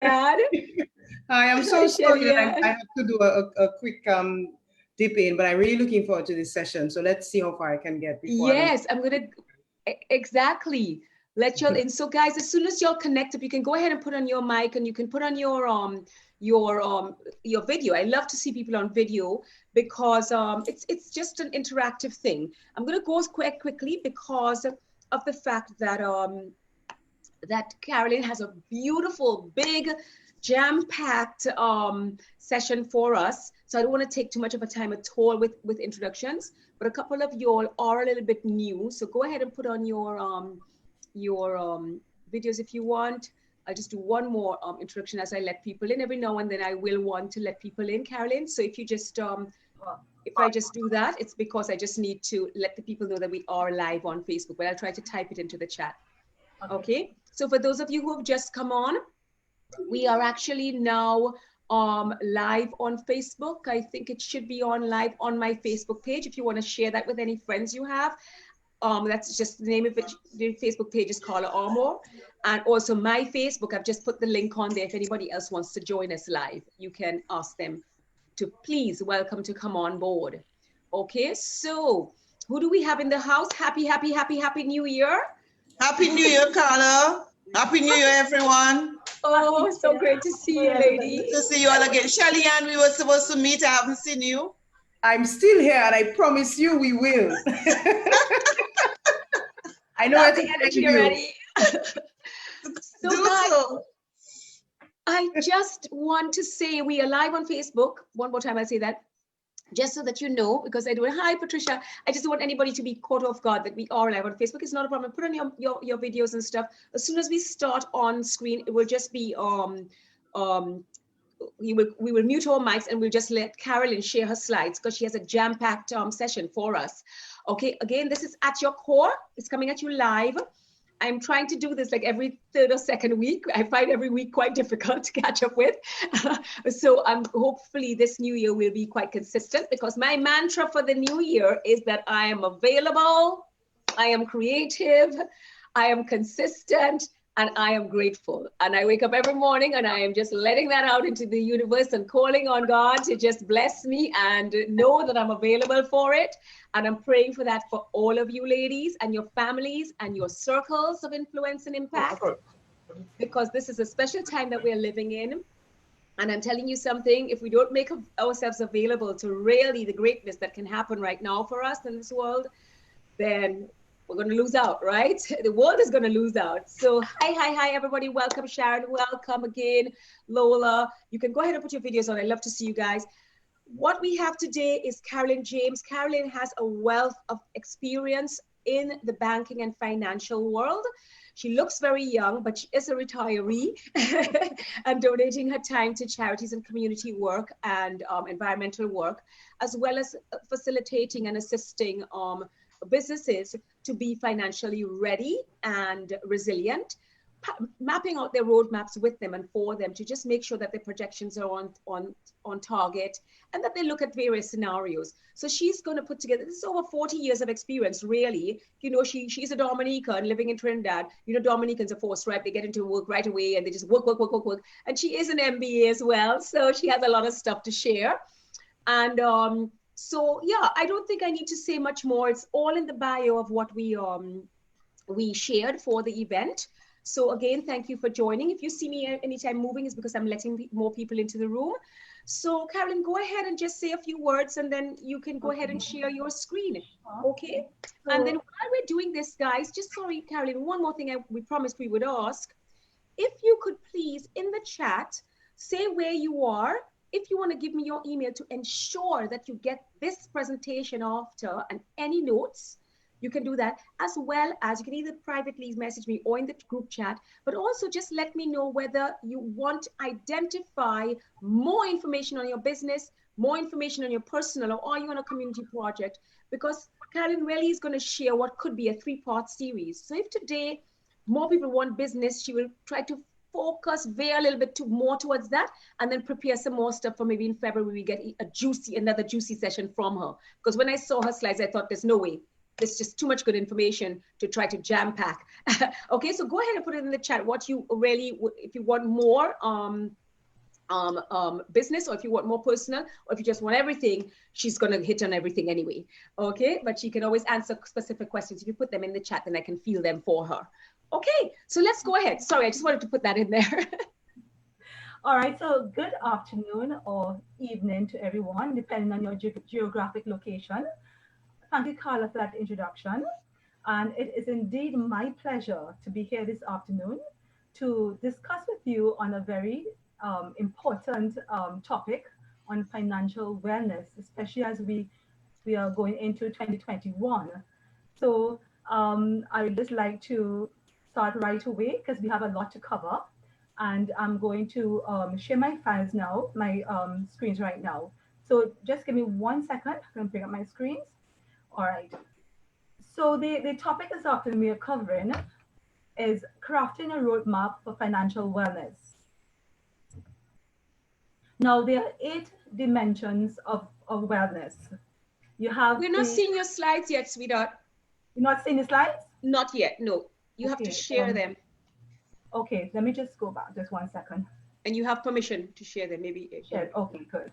Hi, I'm so sorry that I have to do a quick dip in, but I'm really looking forward to this session. So let's see how far I can get before. Yes, I'm gonna exactly let y'all in. So guys, as soon as y'all connect up, you can go ahead and put on your mic and you can put on your video. I love to see people on video because it's just an interactive thing. I'm gonna go quite quickly because of the fact that that Carolyn has a beautiful, big, jam-packed session for us. So I don't want to take too much of a time at all with introductions, but a couple of y'all are a little bit new. So go ahead and put on your videos if you want. I'll just do one more introduction as I let people in. Every now and then I will want to let people in, Carolyn. So if you just, if I just do that, it's because I just need to let the people know that we are live on Facebook, but I'll try to type it into the chat. Okay. So for those of you who have just come on, we are actually now live on Facebook. I think it should be on live on my Facebook page. If you want to share that with any friends you have, that's just the name of it. The Facebook page is Carla Armour. And also my Facebook, I've just put the link on there. If anybody else wants to join us live, you can ask them to please welcome to come on board. Okay, so who do we have in the house? Happy New Year. Happy New Year, Carla. Happy New Year, everyone. Oh, so great to see you, lady. Good to see you all again. Shelly Ann, we were supposed to meet. I haven't seen you. I'm still here, and I promise you we will. I know what to energy already. So guys, I just want to say we are live on Facebook. One more time, I'll say that. Just so that you know, because I do it. Hi, Patricia. I just don't want anybody to be caught off guard that we are live on Facebook. It's not a problem. Put on your videos and stuff. As soon as we start on screen, it will just be we will mute our mics and we'll just let Carolyn share her slides because she has a jam-packed session for us. Okay. Again, this is At Your Core. It's coming at you live. I'm trying to do this like every third or second week. I find every week quite difficult to catch up with. So hopefully this new year will be quite consistent because my mantra for the new year is that I am available, I am creative, I am consistent, and I am grateful. And I wake up every morning and I am just letting that out into the universe and calling on God to just bless me and know that I'm available for it. And I'm praying for that for all of you ladies and your families and your circles of influence and impact, because this is a special time that we're living in. And I'm telling you something, if we don't make ourselves available to really the greatness that can happen right now for us in this world, then we're going to lose out, right? The world is going to lose out. So hi, everybody. Welcome, Sharon. Welcome again, Lola. You can go ahead and put your videos on. I love to see you guys. What we have today is Carolyn James. Carolyn has a wealth of experience in the banking and financial world. She looks very young, but she is a retiree and donating her time to charities and community work and environmental work, as well as facilitating and assisting businesses to be financially ready and resilient, mapping out their roadmaps with them and for them to just make sure that their projections are on target and that they look at various scenarios. So she's going to put together, this is over 40 years of experience, really. You know, she's a Dominican living in Trinidad. You know, Dominicans are forced, right? They get into work right away and they just work. And she is an MBA as well. So she has a lot of stuff to share. And so, yeah, I don't think I need to say much more. It's all in the bio of what we shared for the event. So again, thank you for joining. If you see me anytime moving, it's because I'm letting more people into the room. So Carolyn, go ahead and just say a few words and then you can go ahead and share your screen. Okay. And then while we're doing this, guys, just sorry, Carolyn, one more thing we promised we would ask. If you could please, in the chat, say where you are. If you want to give me your email to ensure that you get this presentation after and any notes, you can do that, as well as you can either privately message me or in the group chat, but also just let me know whether you want to identify more information on your business, more information on your personal, or are you on a community project? Because Carolyn really is going to share what could be a 3-part series. So if today more people want business, she will try to focus veer a little bit more towards that and then prepare some more stuff for maybe in February we get another juicy session from her. Because when I saw her slides, I thought there's no way there's just too much good information to try to jam pack. Okay, so go ahead and put it in the chat what you really, if you want more business, or if you want more personal, or if you just want everything. She's going to hit on everything anyway. Okay, but she can always answer specific questions. If you put them in the chat, then I can field them for her. Okay, so let's go ahead. Sorry, I just wanted to put that in there. All right, so good afternoon or evening to everyone, depending on your geographic location. Thank you, Carla, for that introduction. And it is indeed my pleasure to be here this afternoon to discuss with you on a very important topic on financial wellness, especially as we are going into 2021. So I would just like to start right away because we have a lot to cover. And I'm going to share my files now, my screens right now. So just give me 1 second. I'm going to bring up my screens. All right. So the topic this afternoon we are covering is crafting a roadmap for financial wellness. Now, there are 8 dimensions of wellness. You have. We're not seeing your slides yet, sweetheart. You're not seeing the slides? Not yet. No. You have to share them. Okay, let me just go back just 1 second. And you have permission to share them, maybe. Share. Okay, good.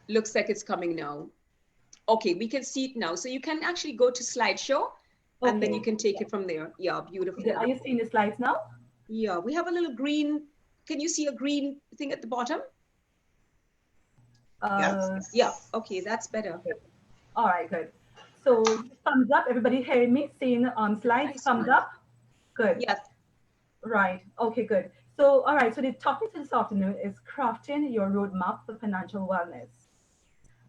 Looks like it's coming now. Okay, we can see it now. So you can actually go to slideshow, and then you can take it from there. Yeah, beautiful. Are you seeing the slides now? Yeah, we have a little green. Can you see a green thing at the bottom? Yes. Yeah, okay, that's better. All right, good. So thumbs up, everybody hearing me, seeing slides, thumbs up. Good. Yes. Right, okay, good. So, all right, so the topic this afternoon is crafting your roadmap for financial wellness.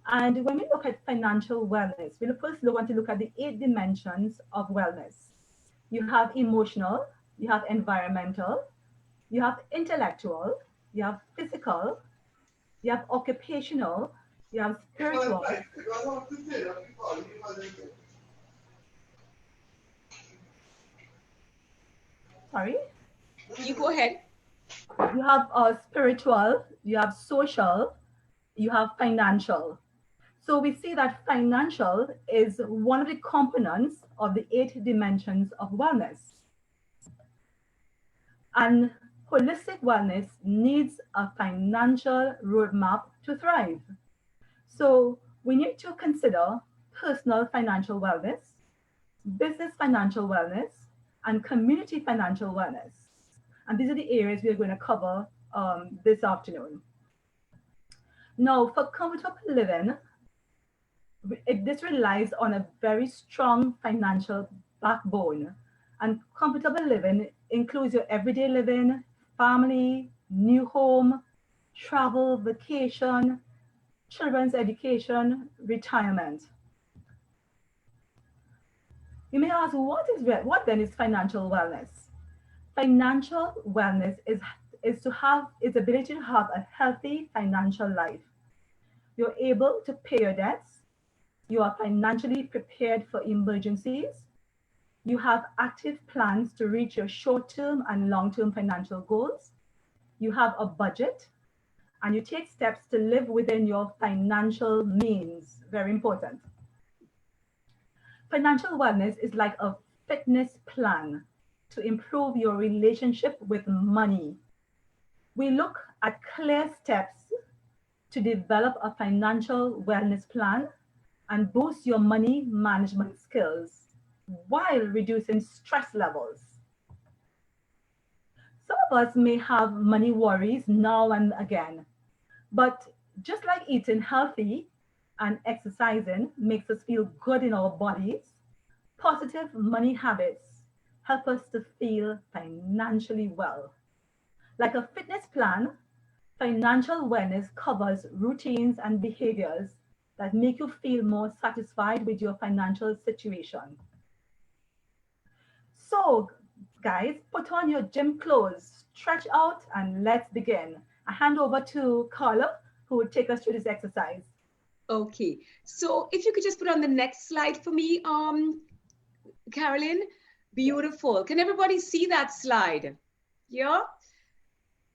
And when we look at financial wellness, we'll first want to look at the 8 dimensions of wellness. You have emotional, you have environmental, you have intellectual, you have physical, you have occupational, you have spiritual. Sorry? You go ahead. You have spiritual, you have social, you have financial. So we see that financial is one of the components of the 8 dimensions of wellness. And holistic wellness needs a financial roadmap to thrive. So we need to consider personal financial wellness, business financial wellness, and community financial wellness. And these are the areas we're going to cover this afternoon. Now, for comfortable living, this relies on a very strong financial backbone. And comfortable living includes your everyday living, family, new home, travel, vacation, children's education, retirement. You may ask, what then is financial wellness? Financial wellness is to have its ability to have a healthy financial life. You're able to pay your debts. You are financially prepared for emergencies. You have active plans to reach your short-term and long-term financial goals. You have a budget, and you take steps to live within your financial means. Very important. Financial wellness is like a fitness plan to improve your relationship with money. We look at clear steps to develop a financial wellness plan and boost your money management skills while reducing stress levels. Some of us may have money worries now and again, but just like eating healthy and exercising makes us feel good in our bodies, positive money habits help us to feel financially well. Like a fitness plan, financial wellness covers routines and behaviors that make you feel more satisfied with your financial situation. So, guys, put on your gym clothes, stretch out, and let's begin. I hand over to Carla, who will take us through this exercise. Okay, so if you could just put on the next slide for me, Carolyn. Beautiful. Can everybody see that slide? Yeah?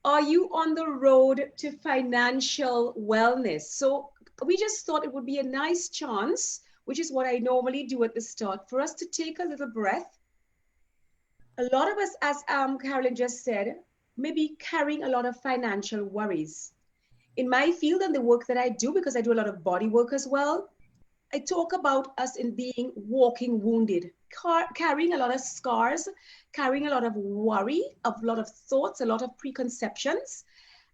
Are you on the road to financial wellness? So we just thought it would be a nice chance, which is what I normally do at the start, for us to take a little breath. A lot of us, as Carolyn just said, may be carrying a lot of financial worries. In my field and the work that I do, because I do a lot of body work as well, I talk about us in being walking wounded, carrying a lot of scars, carrying a lot of worry, a lot of thoughts, a lot of preconceptions.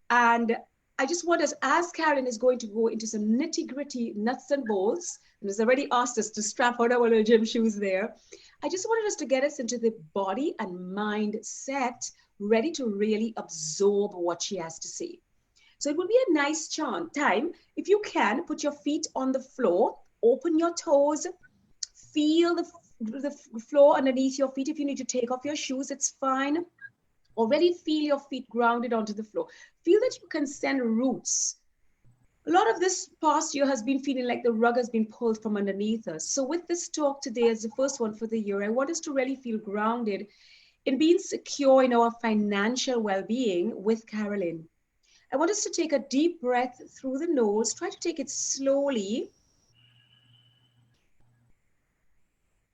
And I just want us, as Carolyn is going to go into some nitty-gritty nuts and bolts, and has already asked us to strap on our little gym shoes there, I just wanted us to get us into the body and mind set, ready to really absorb what she has to say. So it would be a nice time, if you can, put your feet on the floor, open your toes, feel the floor underneath your feet. If you need to take off your shoes, it's fine. Already feel your feet grounded onto the floor. Feel that you can send roots. A lot of this past year has been feeling like the rug has been pulled from underneath us. So with this talk today as the first one for the year, I want us to really feel grounded in being secure in our financial well-being with Carolyn. I want us to take a deep breath through the nose. Try to take it slowly.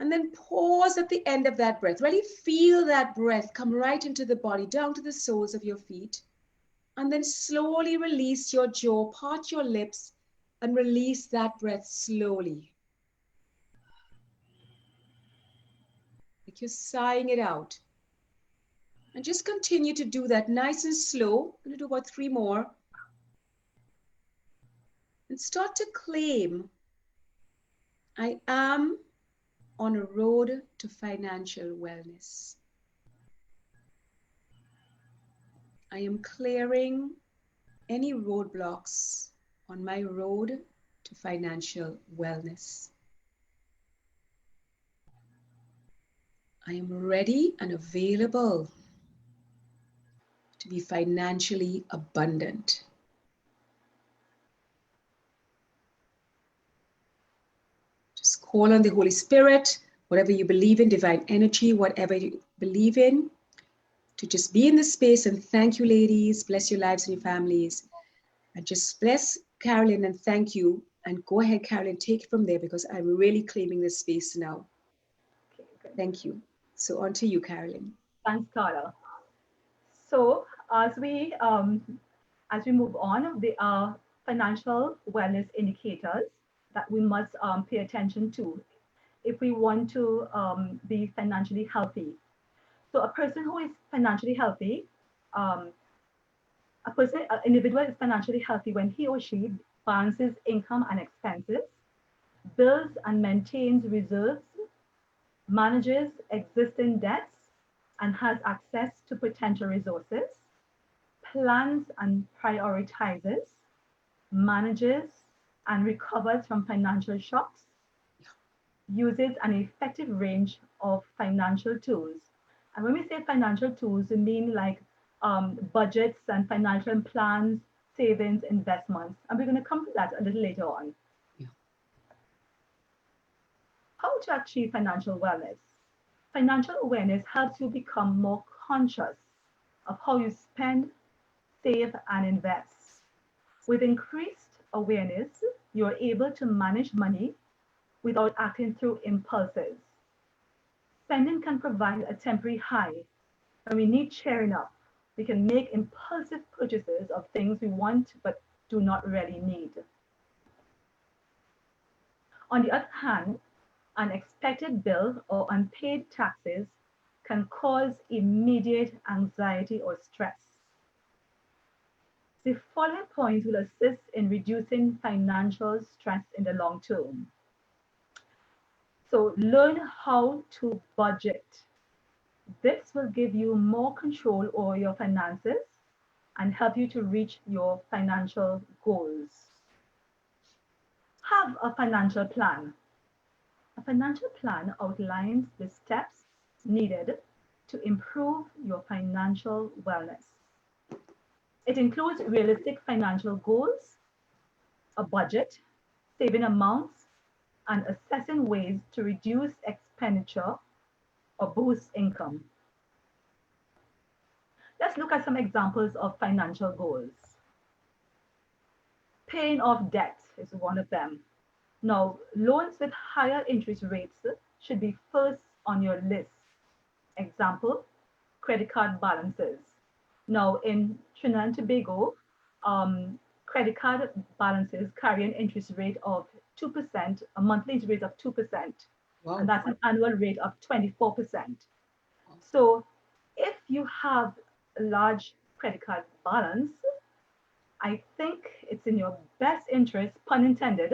And then pause at the end of that breath. Really feel that breath come right into the body, down to the soles of your feet. And then slowly release your jaw, part your lips, and release that breath slowly. Like you're sighing it out. And just continue to do that nice and slow. I'm going to do about 3 more. And start to claim, I am on a road to financial wellness. I am clearing any roadblocks on my road to financial wellness. I am ready and available to be financially abundant. Just call on the Holy Spirit, whatever you believe in, divine energy, whatever you believe in, to just be in this space. And thank you, ladies. Bless your lives and your families. And just bless Carolyn and thank you. And go ahead, Carolyn, take it from there, because I'm really claiming this space now. Okay, thank you. So on to you, Carolyn. Thanks, Carla. So as we move on, there are financial wellness indicators that we must pay attention to if we want to be financially healthy. So a person who is financially healthy, an individual is financially healthy when he or she balances income and expenses, builds and maintains reserves, manages existing debts, and has access to potential resources, plans and prioritizes, manages and recovers from financial shocks, uses an effective range of financial tools. And when we say financial tools, we mean like budgets and financial plans, savings, investments. And we're going to come to that a little later on. Yeah. How to achieve financial wellness? Financial awareness helps you become more conscious of how you spend, save, and invest. With increased awareness, you are able to manage money without acting through impulses. Spending can provide a temporary high. When we need cheering up, we can make impulsive purchases of things we want but do not really need. On the other hand, an unexpected bill or unpaid taxes can cause immediate anxiety or stress. The following points will assist in reducing financial stress in the long term. So learn how to budget. This will give you more control over your finances and help you to reach your financial goals. Have a financial plan. A financial plan outlines the steps needed to improve your financial wellness. It includes realistic financial goals, a budget, saving amounts, and assessing ways to reduce expenditure or boost income. Let's look at some examples of financial goals. Paying off debt is one of them. Now, loans with higher interest rates should be first on your list. Example, credit card balances. Now, in Trinidad and Tobago, credit card balances carry an interest rate of 2%, a monthly interest rate of 2%, Wow. and that's an annual rate of 24%. So if you have a large credit card balance, I think it's in your best interest, pun intended,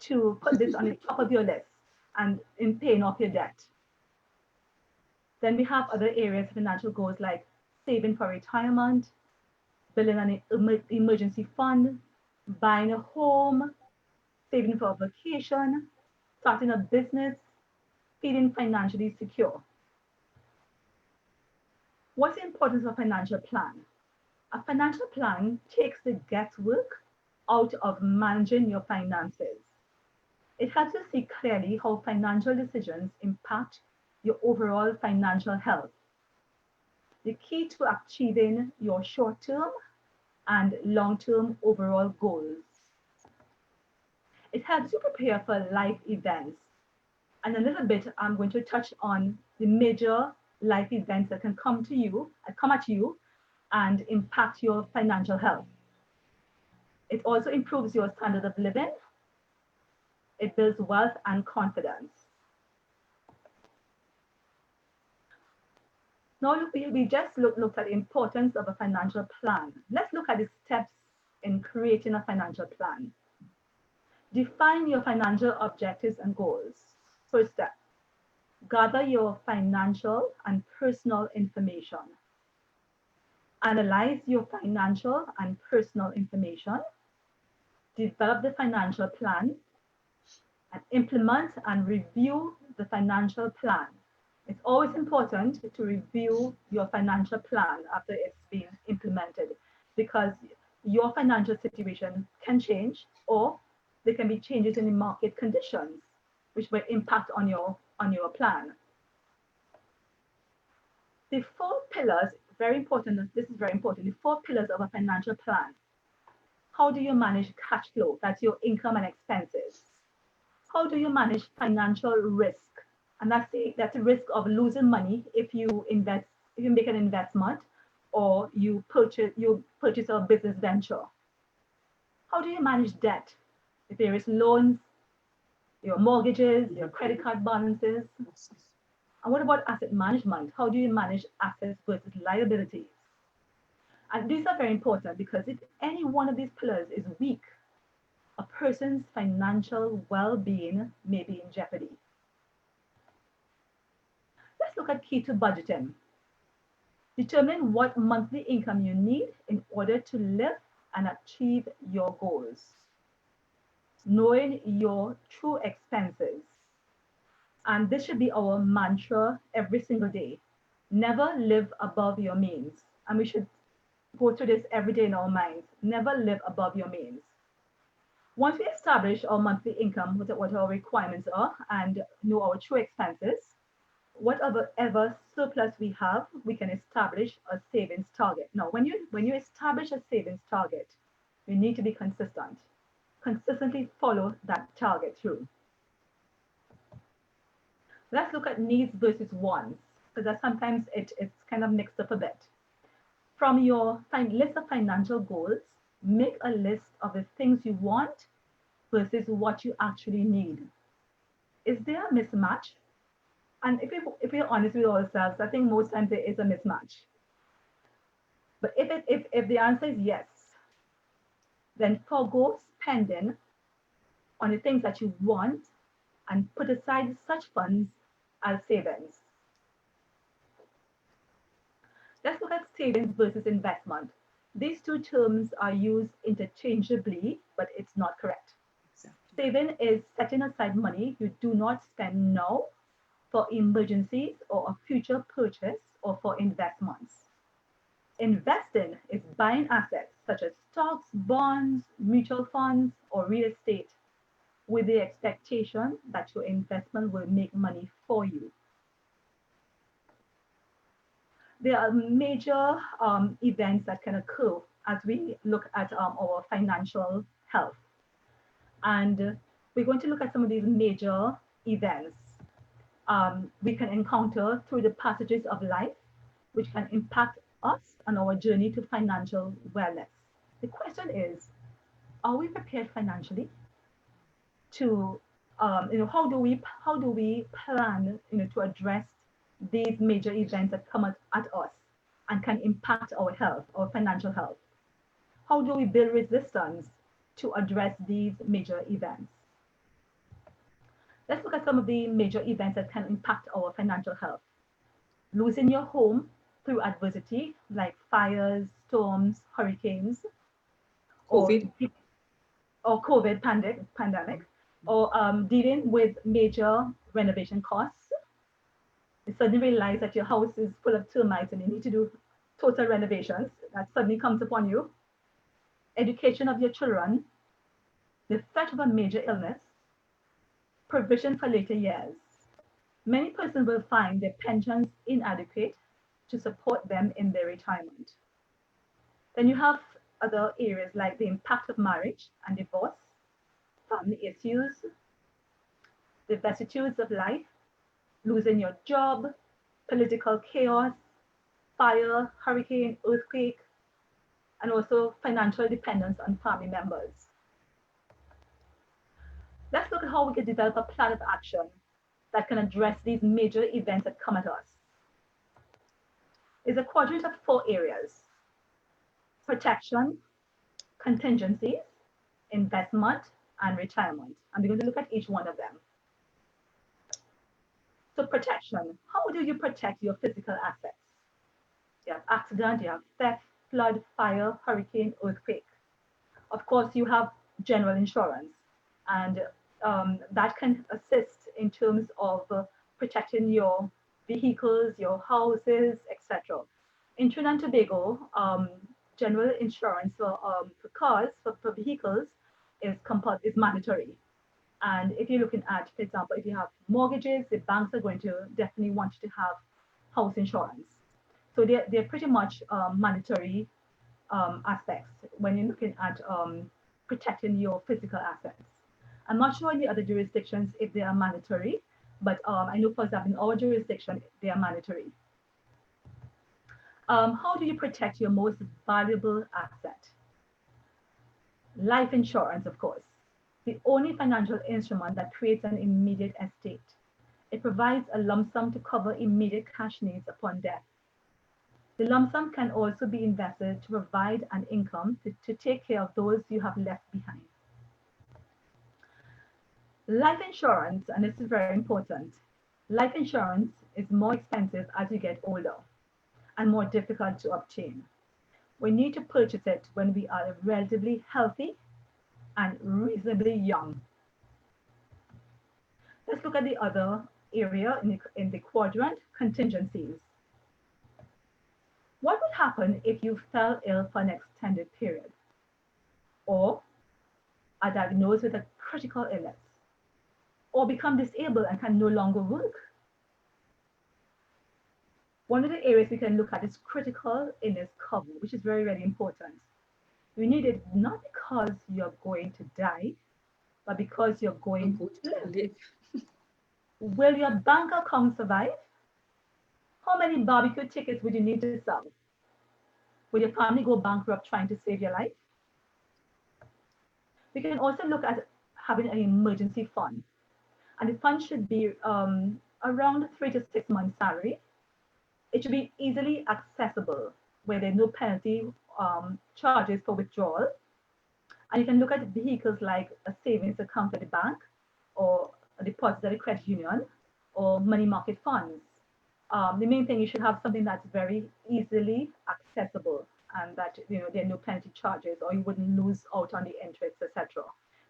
to put this on the top of your list and in paying off your debt. Then we have other areas of financial goals like saving for retirement, building an emergency fund, buying a home, saving for a vacation, starting a business, feeling financially secure. What's the importance of a financial plan? A financial plan takes the guesswork out of managing your finances. It helps you see clearly how financial decisions impact your overall financial health. The key to achieving your short-term and long-term overall goals. It helps you prepare for life events. And a little bit, I'm going to touch on the major life events that can come at you and impact your financial health. It also improves your standard of living. It builds wealth and confidence. Now we just looked at the importance of a financial plan. Let's look at the steps in creating a financial plan. Define your financial objectives and goals. First step, gather your financial and personal information. Analyze your financial and personal information. Develop the financial plan and implement and review the financial plan. It's always important to review your financial plan after it's been implemented because your financial situation can change or there can be changes in the market conditions which will impact on your plan. The four pillars, very important, this is very important, the four pillars of a financial plan. How do you manage cash flow? That's your income and expenses. How do you manage financial risk? And that's the risk of losing money if you make an investment or you purchase a business venture. How do you manage debt? If there is loans, your mortgages, your credit card balances. And what about asset management? How do you manage assets versus liabilities? And these are very important because if any one of these pillars is weak, a person's financial well-being may be in jeopardy. Let's look at key to budgeting. Determine what monthly income you need in order to live and achieve your goals. Knowing your true expenses. And this should be our mantra every single day. Never live above your means. And we should go through this every day in our minds. Never live above your means. Once we establish our monthly income, what our requirements are, and know our true expenses, whatever surplus we have, we can establish a savings target. Now, when you establish a savings target, you need to be consistent. Consistently follow that target through. Let's look at needs versus wants, because sometimes it's kind of mixed up a bit. From your list of financial goals, make a list of the things you want versus what you actually need. Is there a mismatch? And if we're honest with ourselves, I think most times there is a mismatch. But if the answer is yes, then forgo spending on the things that you want and put aside such funds as savings. Let's look at savings versus investment. These two terms are used interchangeably, but it's not correct. Exactly. Saving is setting aside money you do not spend now for emergencies or a future purchase or for investments. Investing is buying assets such as stocks, bonds, mutual funds, or real estate with the expectation that your investment will make money for you. There are major events that can occur as we look at our financial health. And we're going to look at some of these major events we can encounter through the passages of life, which can impact us on our journey to financial wellness. The question is, are we prepared financially to, how do we plan, to address these major events that come at us and can impact our health, our financial health? How do we build resistance to address these major events? Let's look at some of the major events that can impact our financial health. Losing your home through adversity, like fires, storms, hurricanes, COVID. or COVID pandemic, or dealing with major renovation costs. You suddenly realize that your house is full of termites and you need to do total renovations. That suddenly comes upon you. Education of your children, the threat of a major illness, provision for later years. Many persons will find their pensions inadequate to support them in their retirement. Then you have other areas like the impact of marriage and divorce, family issues, the vicissitudes of life, losing your job, political chaos, fire, hurricane, earthquake, and also financial dependence on family members. Let's look at how we can develop a plan of action that can address these major events that come at us. It's a quadrant of 4 areas: protection, contingencies, investment, and retirement. And we're going to look at each one of them. So protection, how do you protect your physical assets? You have accident, you have theft, flood, fire, hurricane, earthquake. Of course, you have general insurance, and that can assist in terms of protecting your vehicles, your houses, etc. In Trinidad and Tobago, general insurance for cars, for vehicles, is mandatory. And if you're looking at, for example, if you have mortgages, the banks are going to definitely want you to have house insurance. So they're pretty much mandatory aspects when you're looking at protecting your physical assets. I'm not sure in the other jurisdictions if they are mandatory, but I know, for example, in our jurisdiction, they are mandatory. How do you protect your most valuable asset? Life insurance, of course, the only financial instrument that creates an immediate estate. It provides a lump sum to cover immediate cash needs upon death. The lump sum can also be invested to provide an income to take care of those you have left behind. Life insurance, and this is very important, life insurance is more expensive as you get older and more difficult to obtain. We need to purchase it when we are relatively healthy and reasonably young. Let's look at the other area in the quadrant, contingencies. What would happen if you fell ill for an extended period or are diagnosed with a critical illness or become disabled and can no longer work? One of the areas we can look at is critical illness cover, which is very, very important. You need it not because you're going to die, but because you're going to live. Will your bank account survive? How many barbecue tickets would you need to sell? Will your family go bankrupt trying to save your life? We can also look at having an emergency fund. And the fund should be around 3 to 6 months salary. It should be easily accessible, where there are no penalty charges for withdrawal. And you can look at vehicles like a savings account at the bank, or a deposit at a credit union, or money market funds. The main thing, you should have something that's very easily accessible, and that there are no penalty charges, or you wouldn't lose out on the interest, etc.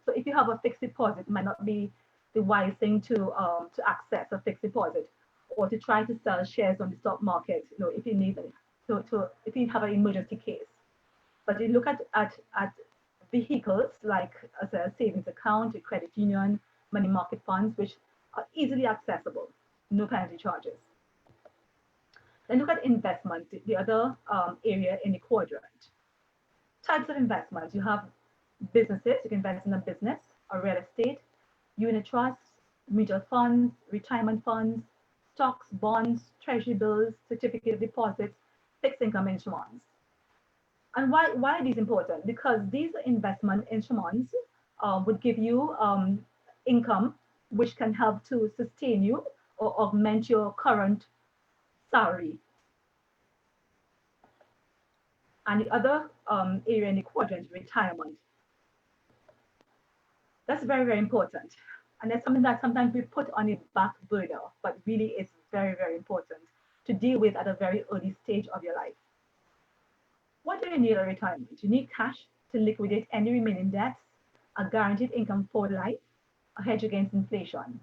So if you have a fixed deposit, it might not be the wise thing to access a fixed deposit, or to try to sell shares on the stock market, if you need it, if you have an emergency case. But you look at vehicles like as a savings account, a credit union, money market funds, which are easily accessible, no penalty charges. Then look at investment, the other area in the quadrant. Types of investments. You have Businesses, you can invest in a business or real estate, unit trusts, mutual funds, retirement funds, stocks, bonds, treasury bills, certificate of deposits, fixed income instruments. And why are these important? Because these investment instruments would give you income which can help to sustain you or augment your current salary. And the other area in the quadrant is retirement. That's very, very important. And that's something that sometimes we put on a back burner, but really it's very, very important to deal with at a very early stage of your life. What do you need at retirement? You need cash to liquidate any remaining debts, a guaranteed income for life, a hedge against inflation.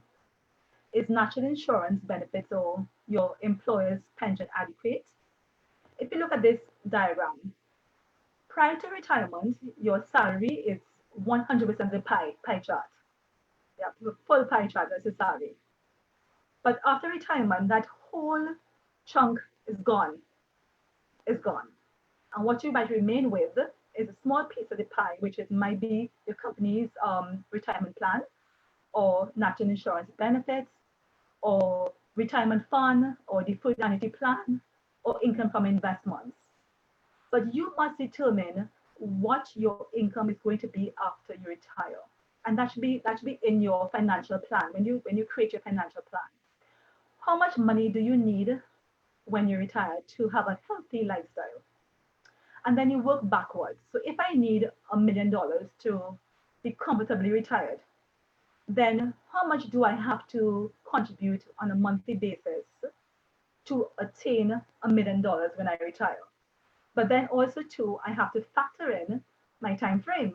Is national insurance benefits or your employer's pension adequate? If you look at this diagram, prior to retirement, your salary is 100% of the pie chart. Yeah, the full pie chart, that's the salary. But after retirement, that whole chunk is gone. Is gone. And what you might remain with is a small piece of the pie, which might be your company's retirement plan, or national insurance benefits, or retirement fund, or deferred annuity plan, or income from investments. But you must determine what your income is going to be after you retire. And that should be in your financial plan, when you create your financial plan. How much money do you need when you retire to have a healthy lifestyle? And then you work backwards. So if I need $1 million to be comfortably retired, then how much do I have to contribute on a monthly basis to attain $1 million when I retire? But then also too, I have to factor in my time frame,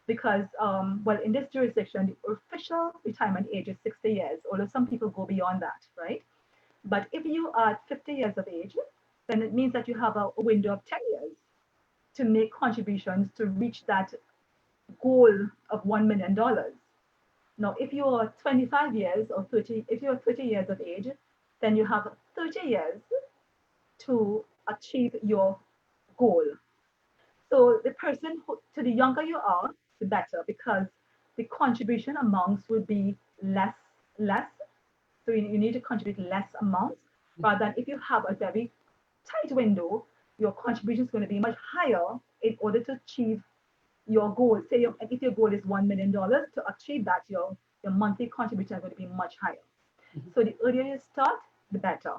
because well, in this jurisdiction, the official retirement age is 60 years, although some people go beyond that, right? But if you are 50 years of age, then it means that you have a window of 10 years to make contributions to reach that goal of $1 million. Now, if you are 25 years or 30, if you're 30 years of age, then you have 30 years to achieve your goal. So the person to the younger you are, the better, because the contribution amounts would be less. So you need to contribute less amounts, rather than if you have a very tight window, your contribution is going to be much higher in order to achieve your goal. Say if your goal is $1 million, to achieve that, your monthly contribution is going to be much higher. So the earlier you start, the better.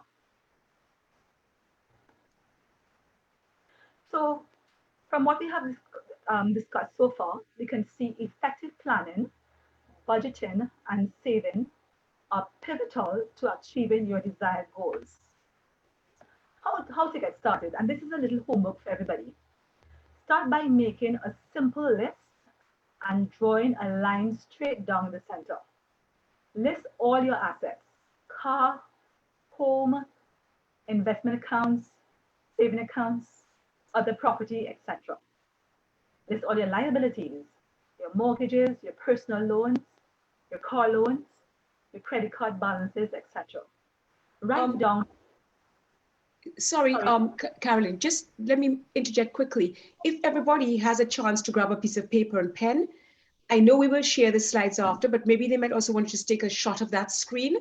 So from what we have discussed so far, we can see effective planning, budgeting, and saving are pivotal to achieving your desired goals. How to get started? And this is a little homework for everybody. Start by making a simple list and drawing a line straight down the center. List all your assets: car, home, investment accounts, saving accounts, other property, etc. List all your liabilities: your mortgages, your personal loans, your car loans, your credit card balances, etc. Write down. Sorry, Carolyn, just let me interject quickly. If everybody has a chance to grab a piece of paper and pen, I know we will share the slides after, but maybe they might also want to just take a shot of that screen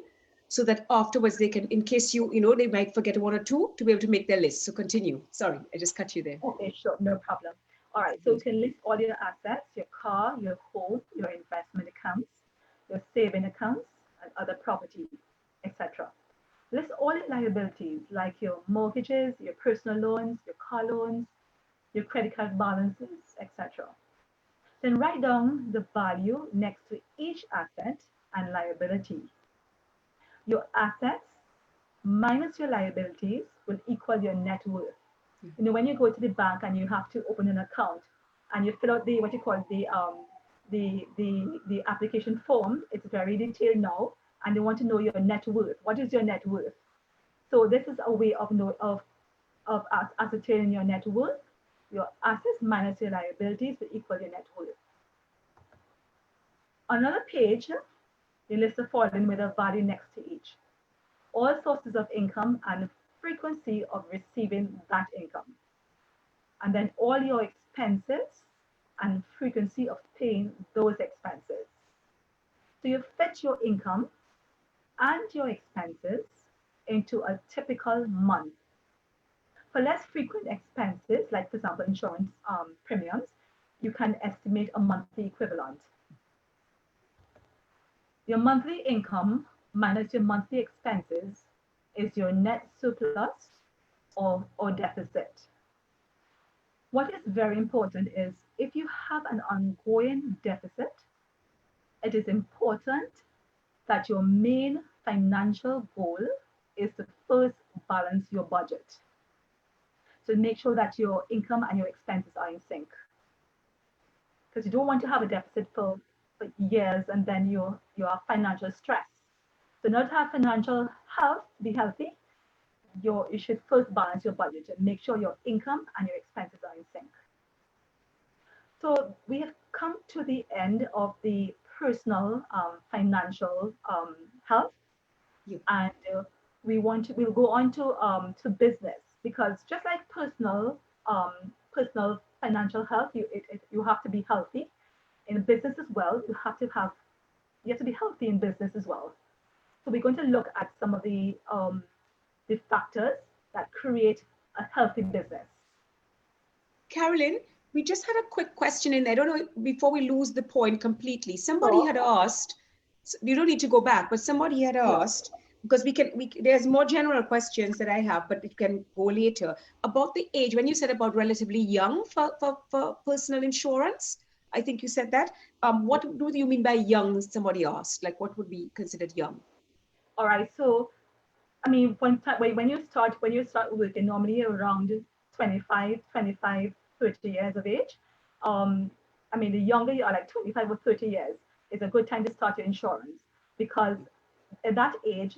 so that afterwards they can, in case they might forget one or two, to be able to make their list. So continue. Sorry, I just cut you there. Okay, sure, no problem. All right, so you can list all your assets: your car, your home, your investment accounts, your saving accounts, and other property, etc. List all your liabilities, like your mortgages, your personal loans, your car loans, your credit card balances, etc. Then write down the value next to each asset and liability. Your assets minus your liabilities will equal your net worth. When you go to the bank and you have to open an account and you fill out the what you call the application form, it's very detailed now, and they want to know your net worth. What is your net worth? So this is a way of ascertaining your net worth. Your assets minus your liabilities will equal your net worth. On another page, you list the following with a value next to each: all sources of income and frequency of receiving that income. And then all your expenses and frequency of paying those expenses. So you fit your income and your expenses into a typical month. For less frequent expenses, like for example, insurance premiums, you can estimate a monthly equivalent. Your monthly income minus your monthly expenses is your net surplus or deficit. What is very important is if you have an ongoing deficit, it is important that your main financial goal is to first balance your budget. So make sure that your income and your expenses are in sync. Because you don't want to have a deficit for years and then you are financial stress. So in order to have financial health, be healthy, you should first balance your budget and make sure your income and your expenses are in sync. So we have come to the end of the personal financial health, and we'll go on to business, because just like personal financial health, you have to be healthy in business as well. You have to be healthy in business as well. So we're going to look at some of the factors that create a healthy business. Carolyn, we just had a quick question in there. I don't know, before we lose the point completely. Somebody had asked, you don't need to go back, but somebody had asked, because there's more general questions that I have, but it can go later, about the age. When you said about relatively young for personal insurance, I think you said that. What do you mean by young? Somebody asked, like what would be considered young? All right, so I mean, when you start working, normally around 25, 30 years of age. I mean, the younger you are, like 25 or 30 years, is a good time to start your insurance, because at that age,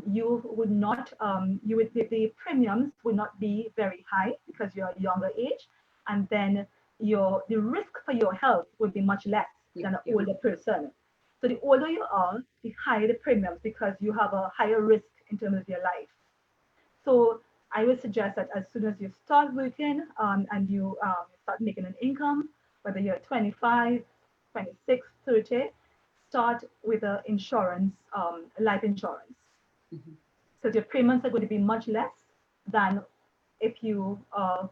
you would not, the premiums would not be very high because you're a younger age, and then the risk for your health would be much less than an older person. So the older you are, the higher the premiums, because you have a higher risk in terms of your life. So I would suggest that as soon as you start working and you start making an income, whether you're 25, 26, 30, start with an insurance, life insurance. Mm-hmm. So your payments are going to be much less than if you are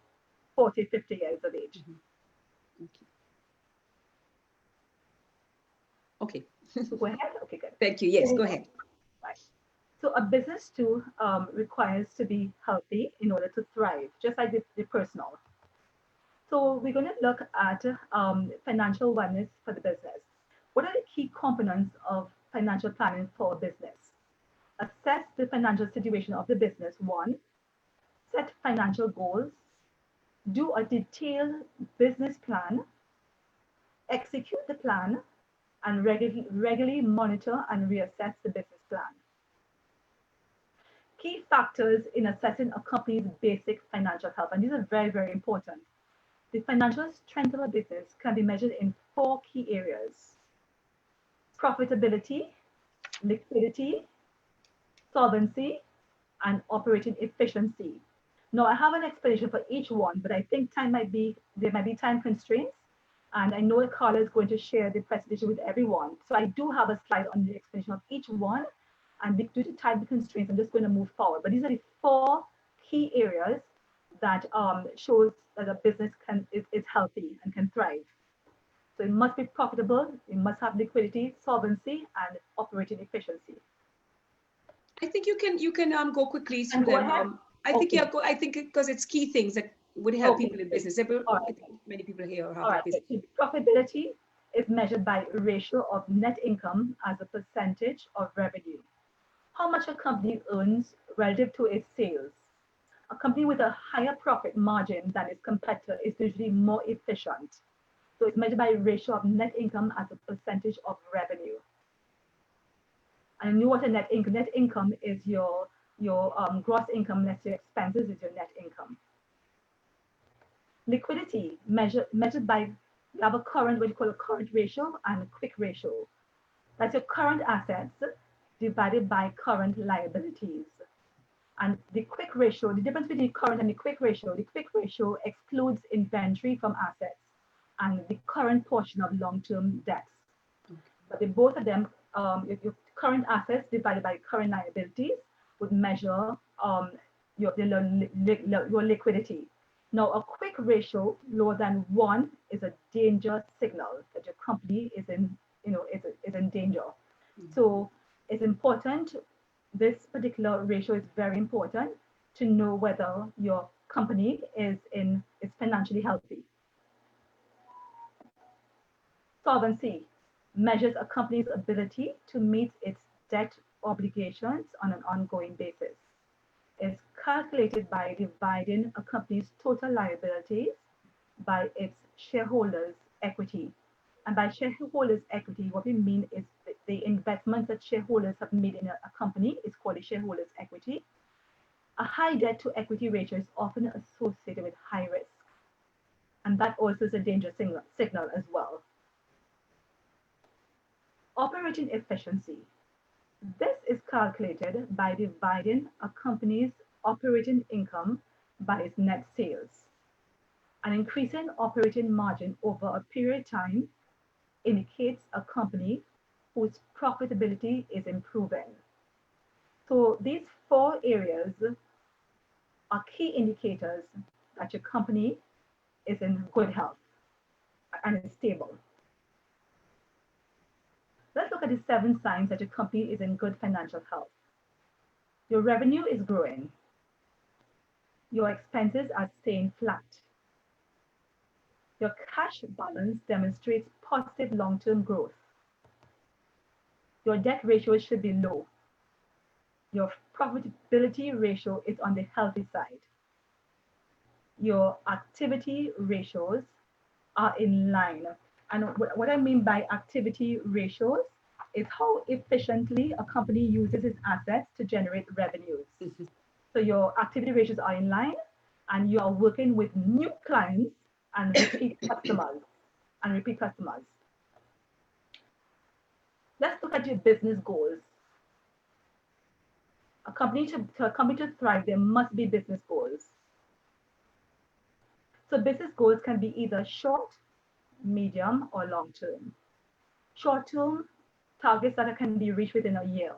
40, 50 years of age. Mm-hmm. Okay. So go ahead. Okay, good. Thank you. Yes, go ahead. Right. So a business too requires to be healthy in order to thrive, just like the personal. So we're going to look at financial wellness for the business. What are the key components of financial planning for a business? Assess the financial situation of the business. 1, set financial goals, do a detailed business plan, execute the plan, and regularly monitor and reassess the business plan. Key factors in assessing a company's basic financial health, and these are very, very important. The financial strength of a business can be measured in 4 key areas: profitability, liquidity, solvency, and operating efficiency. Now, I have an explanation for each one, but I think there might be time constraints, and I know Carla is going to share the presentation with everyone. So I do have a slide on the explanation of each one, and due to time constraints, I'm just going to move forward. But these are the 4 key areas that shows that a business is healthy and can thrive. So it must be profitable, it must have liquidity, solvency, and operating efficiency. I think you can go quickly through go them. ahead. I think because it's key things that would help people in business. I think many people here have business. So profitability is measured by a ratio of net income as a percentage of revenue. How much a company earns relative to its sales. A company with a higher profit margin than its competitor is usually more efficient. So it's measured by a ratio of net income as a percentage of revenue. And you know what a net income? Net income is your gross income less your expenses is your net income. Liquidity measured by, you have a current, what you call a current ratio and a quick ratio. That's your current assets divided by current liabilities. And the quick ratio, the difference between the current and the quick ratio excludes inventory from assets and the current portion of long-term debts. But both of them, your current assets divided by current liabilities would measure your liquidity. Now, a quick ratio lower than 1 is a danger signal that your company is in danger. So it's important. This particular ratio is very important to know whether your company is financially healthy. Solvency measures a company's ability to meet its debt obligations on an ongoing basis. It's calculated by dividing a company's total liabilities by its shareholders' equity. And by shareholders' equity, what we mean is the investment that shareholders have made in a company is called a shareholders' equity. A high debt to equity ratio is often associated with high risk. And that also is a danger signal as well. Operating efficiency. This is calculated by dividing a company's operating income by its net sales. An increasing operating margin over a period of time indicates a company whose profitability is improving. So these 4 areas are key indicators that your company is in good health and is stable. Let's look at the 7 signs that your company is in good financial health. Your revenue is growing. Your expenses are staying flat. Your cash balance demonstrates positive long-term growth. Your debt ratio should be low. Your profitability ratio is on the healthy side. Your activity ratios are in line. And what I mean by activity ratios is how efficiently a company uses its assets to generate revenues. So your activity ratios are in line, and you are working with new clients and repeat customers. Let's look at your business goals. A company to thrive, there must be business goals. So business goals can be either short, medium, or long term. Short term, targets that can be reached within a year.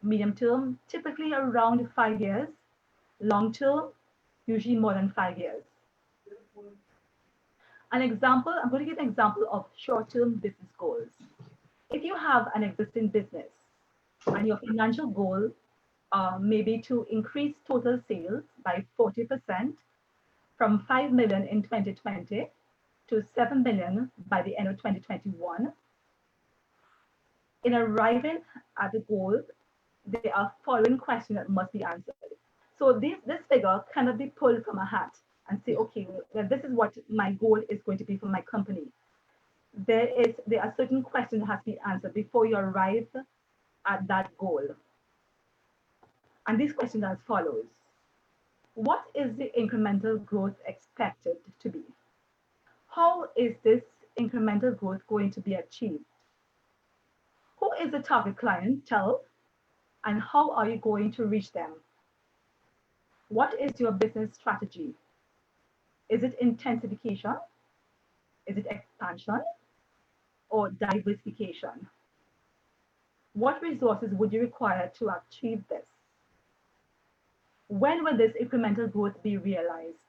Medium term, typically around 5 years. Long term, usually more than 5 years. I'm going to give an example of short-term business goals. If you have an existing business and your financial goal may be to increase total sales by 40% from 5 million in 2020 to 7 million by the end of 2021. In arriving at the goal, there are following questions that must be answered. So this figure cannot be pulled from a hat and say, okay, well, this is what my goal is going to be for my company. There are certain questions that have to be answered before you arrive at that goal. And these questions are as follows. What is the incremental growth expected to be? How is this incremental growth going to be achieved? Who is the target clientele, and how are you going to reach them? What is your business strategy? Is it intensification? Is it expansion or diversification? What resources would you require to achieve this? When will this incremental growth be realized?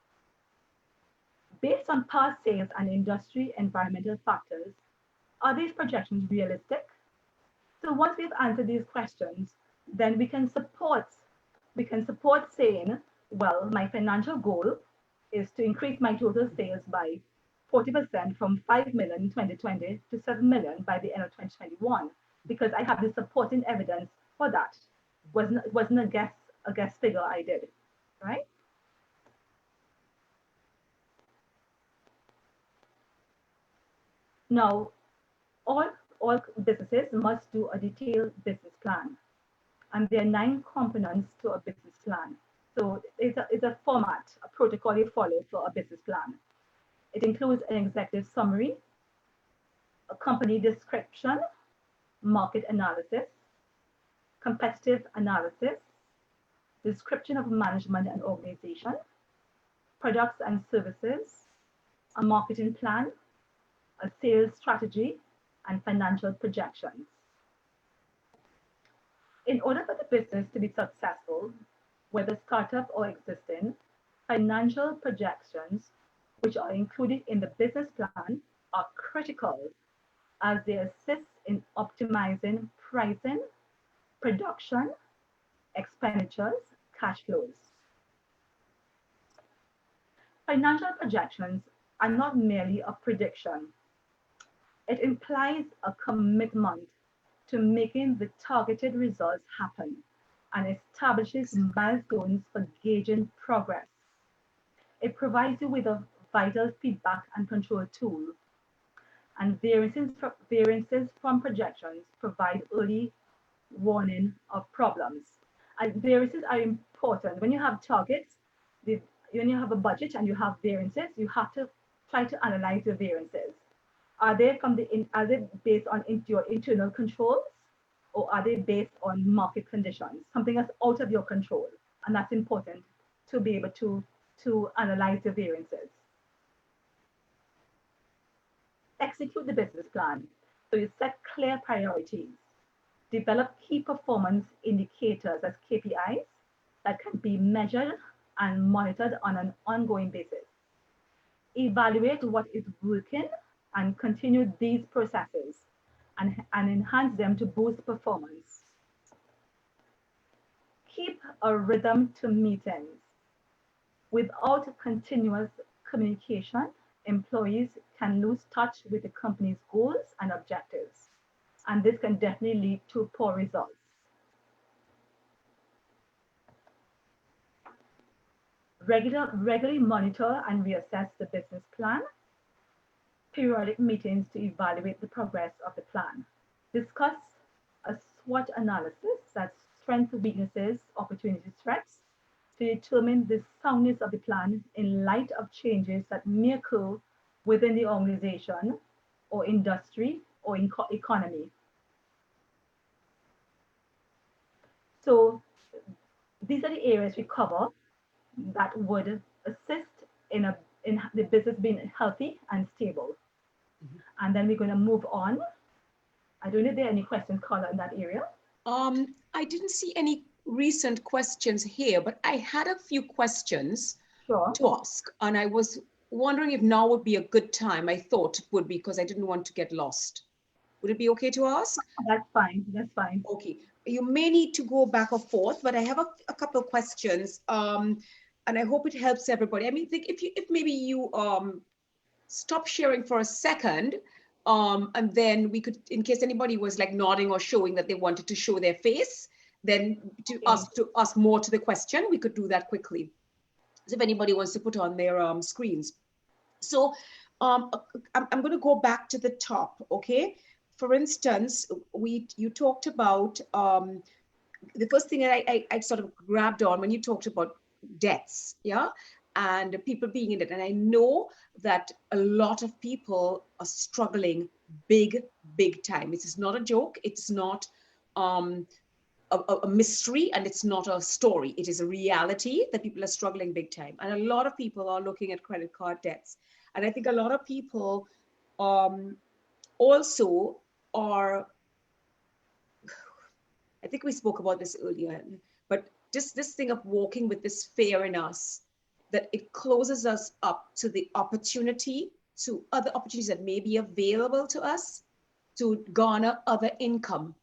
Based on past sales and industry environmental factors, are these projections realistic? So once we've answered these questions, then we can support saying, well, my financial goal is to increase my total sales by 40% from 5 million in 2020 to 7 million by the end of 2021, because I have the supporting evidence for that. It wasn't a guess figure I did, right? Now, all businesses must do a detailed business plan, and there are 9 components to a business plan. So it's a format, a protocol you follow for a business plan. It includes an executive summary, a company description, market analysis, competitive analysis, description of management and organization, products and services, a marketing plan, a sales strategy, and financial projections. In order for the business to be successful, whether startup or existing, financial projections, which are included in the business plan, are critical as they assist in optimizing pricing, production, expenditures, cash flows. Financial projections are not merely a prediction. It implies a commitment to making the targeted results happen and establishes milestones for gauging progress. It provides you with a vital feedback and control tool, and variances from projections provide early warning of problems. And variances are important. When you have targets, when you have a budget and you have variances, you have to try to analyze your variances. Are they based on your internal controls, or are they based on market conditions, something that's out of your control? And that's important to be able to analyze your variances. Execute the business plan. So you set clear priorities. Develop key performance indicators as KPIs that can be measured and monitored on an ongoing basis. Evaluate what is working and continue these processes and enhance them to boost performance. Keep a rhythm to meetings. Without continuous communication, employees can lose touch with the company's goals and objectives, and this can definitely lead to poor results. Regularly monitor and reassess the business plan. Periodic meetings to evaluate the progress of the plan. Discuss a SWOT analysis, that's strengths, weaknesses, opportunities, threats, to determine the soundness of the plan in light of changes that may occur within the organization or industry or economy. So these are the areas we cover that would assist in the business being healthy and stable. And then we're going to move on. I don't know if there are any questions, Carla, in that area. I didn't see any recent questions here, but I had a few questions to ask, and I was wondering if now would be a good time. I thought it would be, because I didn't want to get lost. Would it be okay to ask? That's fine. That's fine. Okay. You may need to go back or forth, but I have a couple of questions, and I hope it helps everybody. I mean, if maybe you stop sharing for a second, and then we could, in case anybody was like nodding or showing that they wanted to show their face, then to ask more to the question, we could do that quickly. So if anybody wants to put on their screens. So I'm going to go back to the top, okay? For instance, you talked about, the first thing that I sort of grabbed on when you talked about debts, yeah? And people being in it. And I know that a lot of people are struggling big time. This is not a joke. It's not a mystery, and it's not a story. It is a reality that people are struggling big time. And a lot of people are looking at credit card debts. And I think a lot of people also are, I think we spoke about this earlier, but just this thing of walking with this fear in us, that it closes us up to the opportunity, to other opportunities that may be available to us to garner other income.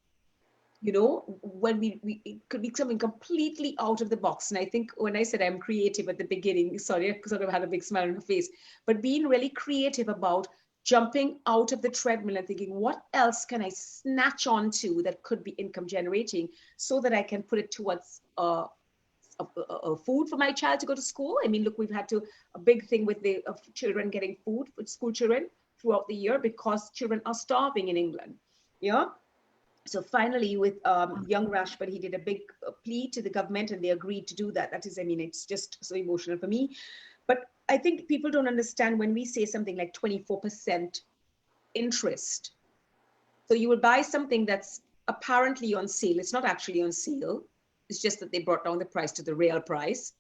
You know, when it could be something completely out of the box. And I think when I said I'm creative at the beginning, sorry, I sort of had a big smile on my face, but being really creative about jumping out of the treadmill and thinking, what else can I snatch onto that could be income generating, so that I can put it towards food for my child to go to school. I mean, look, we've had a big thing with the children getting food, with school children throughout the year, because children are starving in England. Yeah. So finally, with young Rashford, he did a big plea to the government, and they agreed to do that. That is, I mean, it's just so emotional for me. But I think people don't understand when we say something like 24% interest. So you will buy something that's apparently on sale. It's not actually on sale. It's just that they brought down the price to the real price.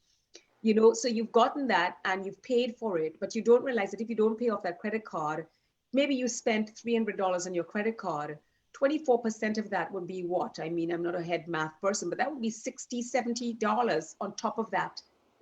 You know, so you've gotten that and you've paid for it, but you don't realize that if you don't pay off that credit card, maybe you spent $300 on your credit card. 24% of that would be what? I mean, I'm not a head math person, but that would be $60, $70 on top of that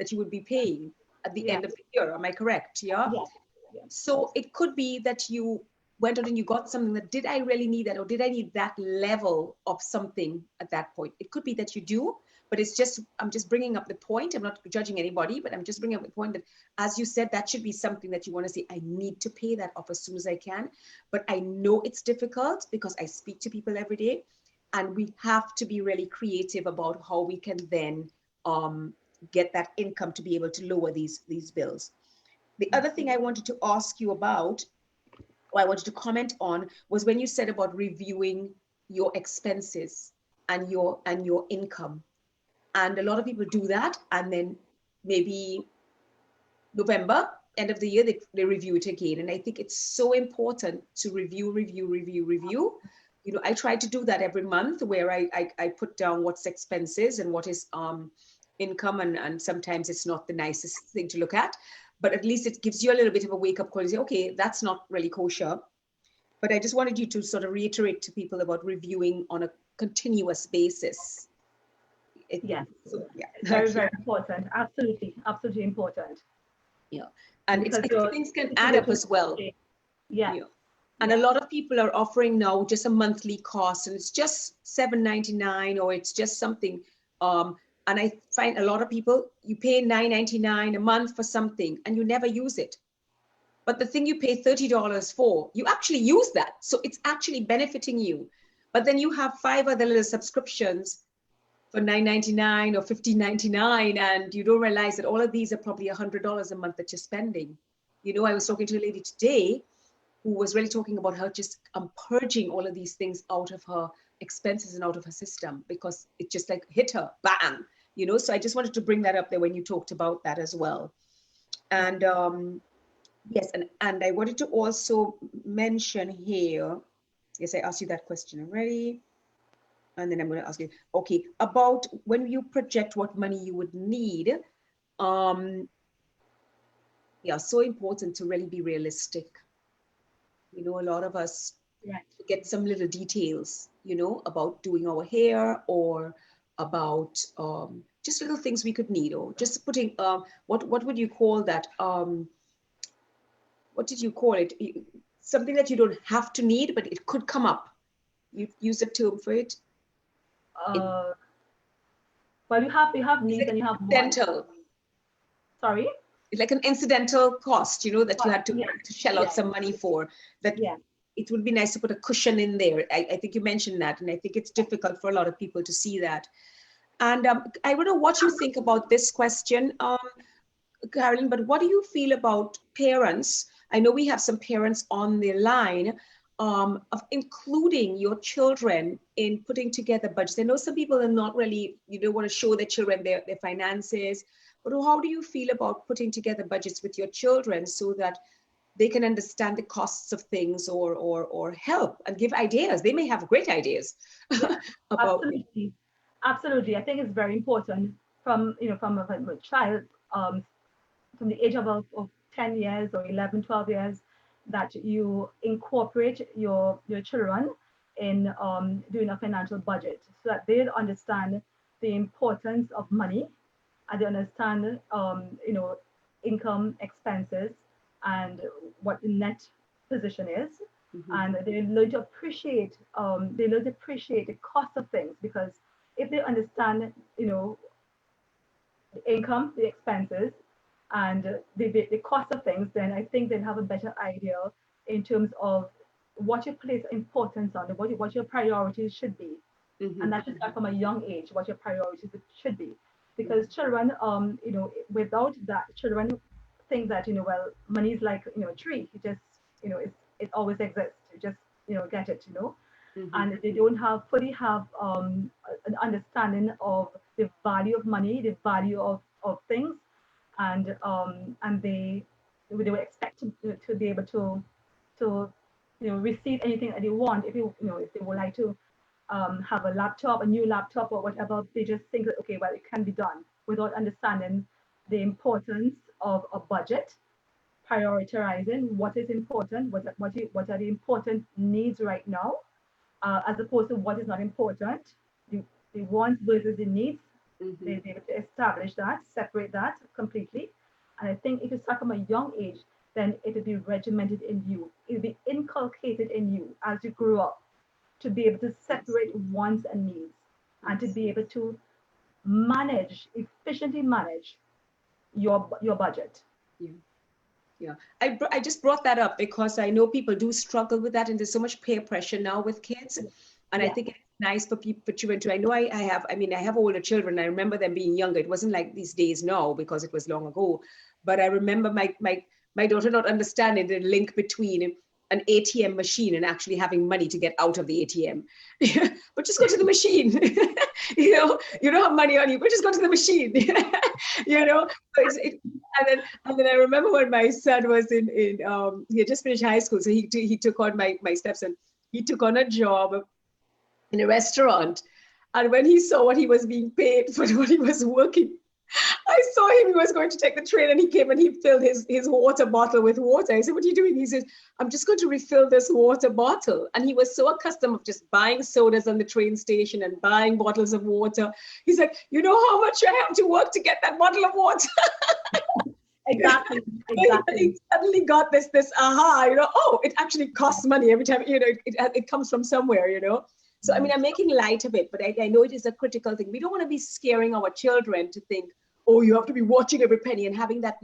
you would be paying at the end of the year. Am I correct? Yeah. Yes. Yes. So it could be that you went out and you got something that, did I really need that? Or did I need that level of something at that point? It could be that you do, but it's just, I'm just bringing up the point. I'm not judging anybody, but I'm just bringing up the point that, as you said, that should be something that you want to say, I need to pay that off as soon as I can. But I know it's difficult because I speak to people every day, and we have to be really creative about how we can then get that income to be able to lower these bills. The other thing I wanted to ask you about, or I wanted to comment on, was when you said about reviewing your expenses and your income. And a lot of people do that, and then maybe November, end of the year, they review it again. And I think it's so important to review. You know, I try to do that every month, where I put down what's expenses and what is income, and sometimes it's not the nicest thing to look at, but at least it gives you a little bit of a wake-up call and say, okay, that's not really kosher. But I just wanted you to sort of reiterate to people about reviewing on a continuous basis. Yes. So, yeah. Very, very important. Absolutely, absolutely important. Yeah. And it's, things can it's add up as well. Yeah. And a lot of people are offering now just a monthly cost, and it's just $7.99, or it's just something. And I find a lot of people, you pay $9.99 a month for something and you never use it. But the thing you pay $30 for, you actually use that. So it's actually benefiting you. But then you have 5 other little subscriptions for $9.99 or $15.99, and you don't realize that all of these are probably $100 a month that you're spending. You know, I was talking to a lady today who was really talking about how just purging all of these things out of her expenses and out of her system, because it just like hit her, bang, you know. So I just wanted to bring that up there when you talked about that as well. And yes, and I wanted to also mention here, yes, I asked you that question already. And then I'm going to ask you, okay, about when you project what money you would need. Yeah, so important to really be realistic. You know, a lot of us get some little details, you know, about doing our hair, or about just little things we could need, or just putting, what would you call that? What did you call it? Something that you don't have to need, but it could come up. You use a term for it. Well, you have needs, like, and you have dental. Sorry? It's like an incidental cost, you know, that you had to shell out some money for. That it would be nice to put a cushion in there. I think you mentioned that, and I think it's difficult for a lot of people to see that. And I don't know what you think about this question, Carolyn, but what do you feel about parents? I know we have some parents on the line, of including your children in putting together budgets. I know some people are not really, you don't want to show their children their finances, but how do you feel about putting together budgets with your children so that they can understand the costs of things, or help and give ideas? They may have great ideas. About absolutely. Absolutely. I think it's very important from a child, from the age of 10 years or 11, 12 years, that you incorporate your children in doing a financial budget, so that they understand the importance of money, and they understand income, expenses, and what the net position is. And they learn to appreciate the cost of things, because if they understand the income, the expenses, and the cost of things, then I think they'll have a better idea in terms of what you place importance on, what your priorities should be. And that should start from a young age, what your priorities should be. Because children, without that, children think that, well, money is like, a tree. It just, it always exists. You just, get it, and they don't fully have an understanding of the value of money, the value of things, and they will expect to be able to receive anything that they want. If they would like to have a new laptop or whatever, they just think that, okay, well, it can be done, without understanding the importance of a budget, prioritizing what is important, what are the important needs right now, as opposed to what is not important, the wants versus the needs. They be able to establish that, separate that completely. And I think if you start from a young age, then it will be regimented in you. It will be inculcated in you as you grow up to be able to separate wants and needs and to be able to efficiently manage your budget. Yeah, I just brought that up because I know people do struggle with that, and there's so much peer pressure now with kids, and I think it's nice for people, for children too. I know I have older children. I remember them being younger. It wasn't like these days now because it was long ago, but I remember my daughter not understanding the link between an ATM machine and actually having money to get out of the ATM. But just go to the machine. You don't have money on you, but just go to the machine. And then I remember when my son was he had just finished high school, so he took on my stepson. He took on a job in a restaurant, and when he saw what he was being paid for what he was working, I saw him. He was going to take the train, and he came and he filled his water bottle with water. I said, "What are you doing?" He said, "I'm just going to refill this water bottle." And he was so accustomed of just buying sodas on the train station and buying bottles of water. He's like, "You know how much I have to work to get that bottle of water?" Exactly. He suddenly got this aha, oh, it actually costs money every time, it comes from somewhere, So, I mean, I'm making light of it, but I know it is a critical thing. We don't want to be scaring our children to think, oh, you have to be watching every penny and having that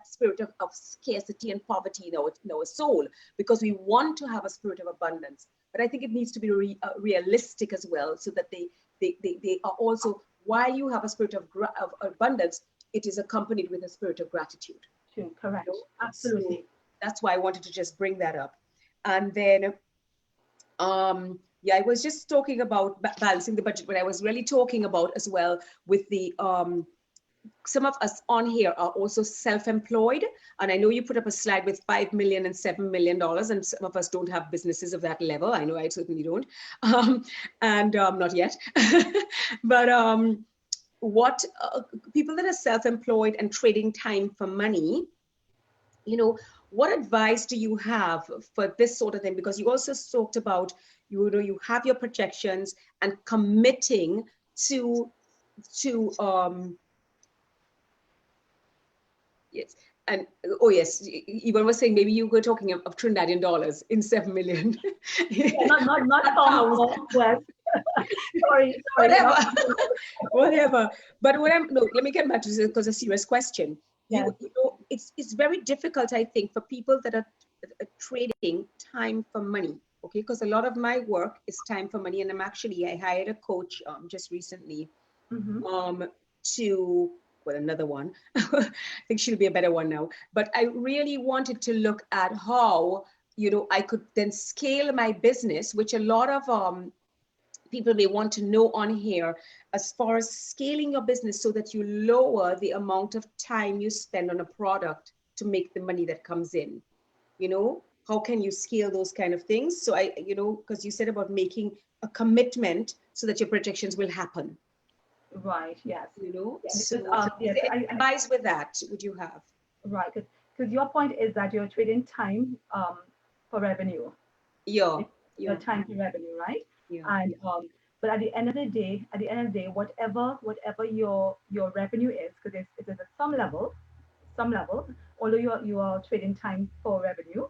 spirit of scarcity and poverty in our soul, because we want to have a spirit of abundance. But I think it needs to be realistic as well, so that they are also, while you have a spirit of abundance, it is accompanied with a spirit of gratitude. True, correct. Absolutely. So that's why I wanted to just bring that up. And then, I was just talking about balancing the budget, but I was really talking about as well with the, some of us on here are also self-employed. And I know you put up a slide with $5 million and $7 million, and some of us don't have businesses of that level. I know I certainly don't, not yet. But what people that are self-employed and trading time for money, what advice do you have for this sort of thing? Because you also talked about, you have your projections and committing to yes. And yes, Yvonne was saying maybe you were talking of Trinidadian dollars in 7 million. not pounds. Yes. Sorry. Whatever. But let me get back to this because it's a serious question. Yes. It's very difficult, I think, for people that are trading time for money. Okay, because a lot of my work is time for money, and I hired a coach just recently another one. I think she'll be a better one now. But I really wanted to look at how, I could then scale my business, which a lot of people may want to know on here, as far as scaling your business so that you lower the amount of time you spend on a product to make the money that comes in. How can you scale those kind of things? So because you said about making a commitment so that your projections will happen. Right. Yes. So advice with that would you have? Right, because your point is that you're trading time for revenue. Yeah. Your time for revenue, right? Yeah. And but at the end of the day, whatever your revenue is, because it is at some level, although you are trading time for revenue,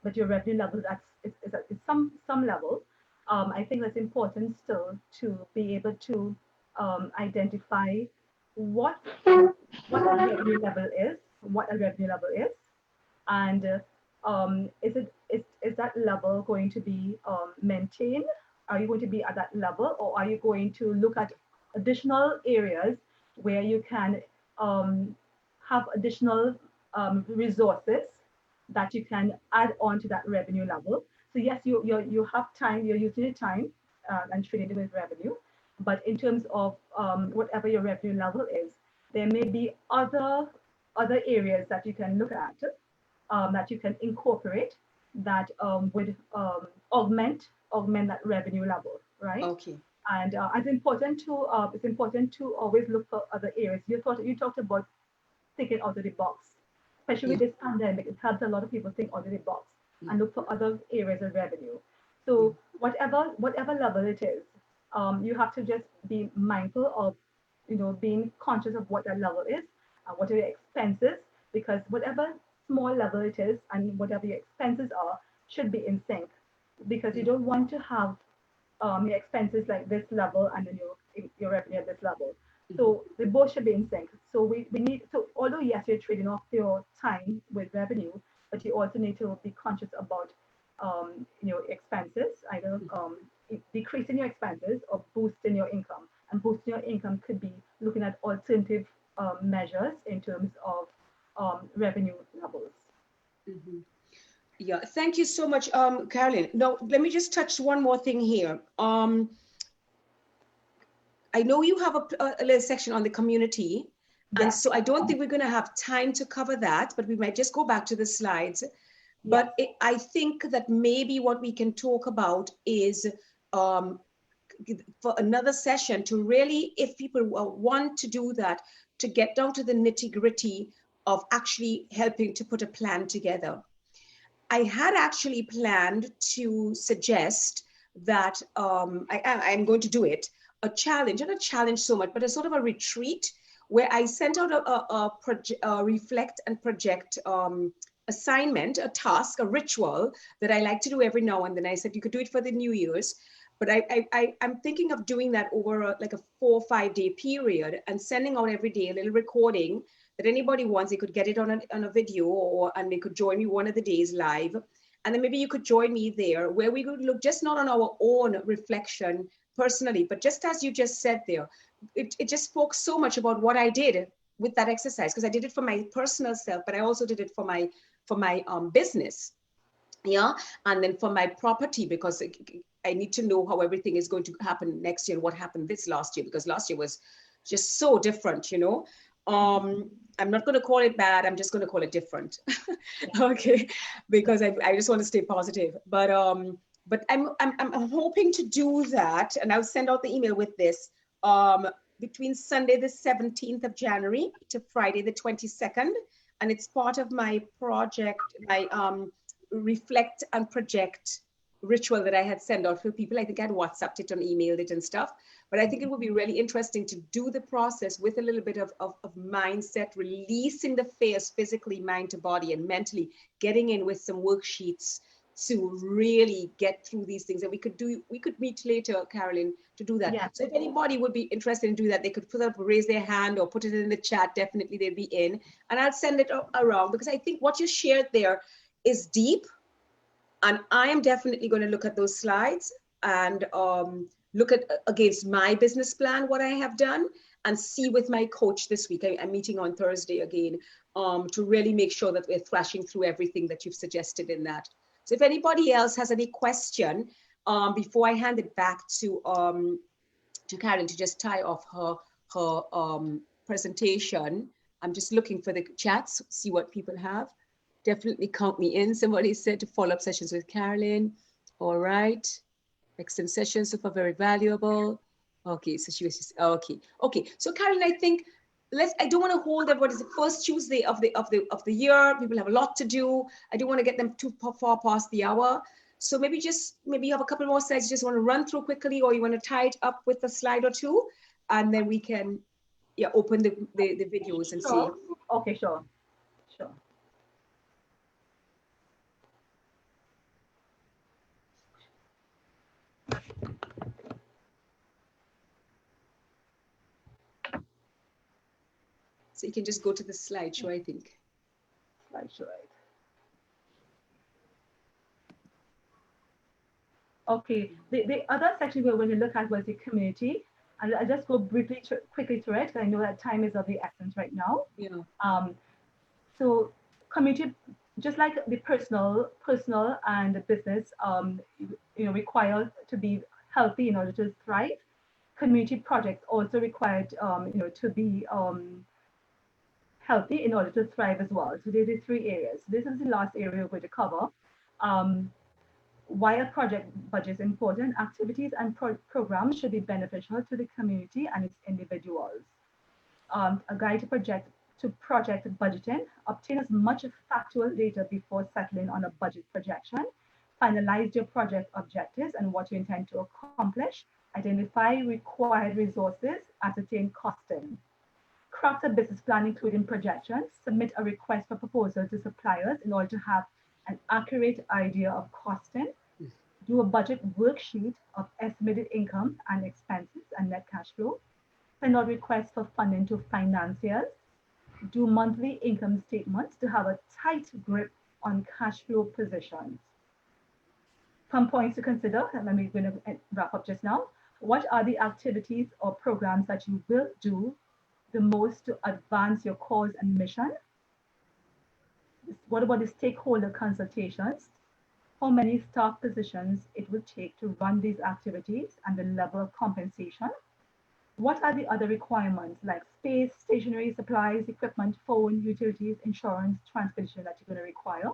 but your revenue level is at some level. I think that's important still to be able to identify what a revenue level is, and is that level going to be maintained? Are you going to be at that level, or are you going to look at additional areas where you can have additional resources that you can add on to that revenue level? So yes, you have time, you're using your time and trading with revenue, but in terms of whatever your revenue level is, there may be other areas that you can look at, that you can incorporate, that would augment that revenue level, right? Okay. And it's important to always look for other areas. You talked about thinking out of the box, especially with this pandemic, it helps a lot of people think out of the box and look for other areas of revenue. So whatever level it is, you have to just be mindful of, being conscious of what that level is and what are your expenses, because whatever small level it is and whatever your expenses are should be in sync, because you don't want to have your expenses like this level and then your revenue at this level. So they both should be in sync. So we need, so although yes, you're trading off your time with revenue, but you also need to be conscious about expenses, either decreasing your expenses or boosting your income. And boosting your income could be looking at alternative measures in terms of revenue levels. Yeah, thank you so much, Carolyn. Now, let me just touch one more thing here. I know you have a little section on the community, and so I don't think we're going to have time to cover that, but we might just go back to the slides. But I think that maybe what we can talk about is for another session to really, if people want to do that, to get down to the nitty-gritty of actually helping to put a plan together. I had actually planned to suggest that I'm going to do it, a challenge, not a challenge so much, but a sort of a retreat where I sent out a reflect and project assignment, a task, a ritual that I like to do every now and then. I said you could do it for the New Year's, but I'm thinking of doing that over like a 4 or 5 day period and sending out every day a little recording that anybody wants. They could get it on a video, and they could join me one of the days live. And then maybe you could join me there, where we could look just not on our own reflection personally, but just as you just said there, it just spoke so much about what I did with that exercise, because I did it for my personal self, but I also did it for my business, and then for my property, because I need to know how everything is going to happen next year and what happened this last year, because last year was just so different, I'm not going to call it bad. I'm just going to call it different. Okay. Because I just want to stay positive, but I'm hoping to do that. And I'll send out the email with this, between Sunday, the 17th of January to Friday, the 22nd. And it's part of my project, my reflect and project ritual that I had sent out for people. I think I had WhatsApped it and emailed it and stuff, but I think it would be really interesting to do the process with a little bit of mindset, releasing the fears physically, mind to body, and mentally getting in with some worksheets to really get through these things. And we could meet later, Carolyn, to do that. Yeah. So if anybody would be interested in doing that, they could raise their hand or put it in the chat. Definitely they'd be in, and I'll send it around, because I think what you shared there is deep. And I am definitely going to look at those slides and look at against my business plan, what I have done, and see with my coach this week. I'm meeting on Thursday again to really make sure that we're thrashing through everything that you've suggested in that. So if anybody else has any question, before I hand it back to Karen to just tie off her presentation, I'm just looking for the chats, see what people have. Definitely count me in. Somebody said to follow up sessions with Carolyn. All right. Excellent sessions, so far very valuable. Okay, so she was just, okay. So Carolyn, I think I don't want to hold everybody. It's the first Tuesday of the year. People have a lot to do. I don't want to get them too far past the hour. So maybe you have a couple more slides you just want to run through quickly, or you want to tie it up with a slide or two, and then we can open the videos and see. Okay, sure. So you can just go to the slideshow, I think. Slideshow, right. Okay, the other section we're going to look at was the community. I'll just go quickly through it, because I know that time is of the essence right now. Yeah. So community, just like the personal and the business, require to be healthy in order to thrive. Community projects also required, to be healthy in order to thrive as well. So there's the 3 areas. This is the last area we're going to cover. Why a project budget is important, activities and programs should be beneficial to the community and its individuals. A guide to project budgeting. Obtain as much factual data before settling on a budget projection. Finalize your project objectives and what you intend to accomplish. Identify required resources. Ascertain costing. Craft a business plan including projections. Submit a request for proposal to suppliers in order to have an accurate idea of costing. Do a budget worksheet of estimated income and expenses and net cash flow. Send out requests for funding to financiers. Do monthly income statements to have a tight grip on cash flow positions. Some points to consider, and then we're going to wrap up just now. What are the activities or programs that you will do the most to advance your cause and mission? What about the stakeholder consultations? How many staff positions it will take to run these activities and the level of compensation? What are the other requirements like space, stationery, supplies, equipment, phone, utilities, insurance, transportation that you're going to require?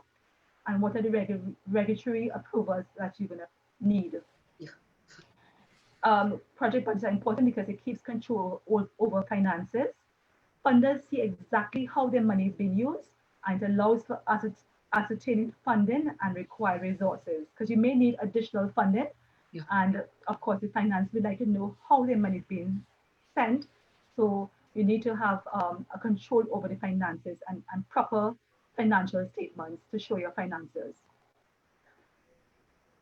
And what are the regulatory approvals that you're going to need? Project budgets are important because it keeps control over finances. Funders see exactly how their money is being used, and it allows for ascertaining funding and required resources, because you may need additional funding. And of course, the finance would like to know how their money is being spent. So you need to have a control over the finances and proper financial statements to show your finances.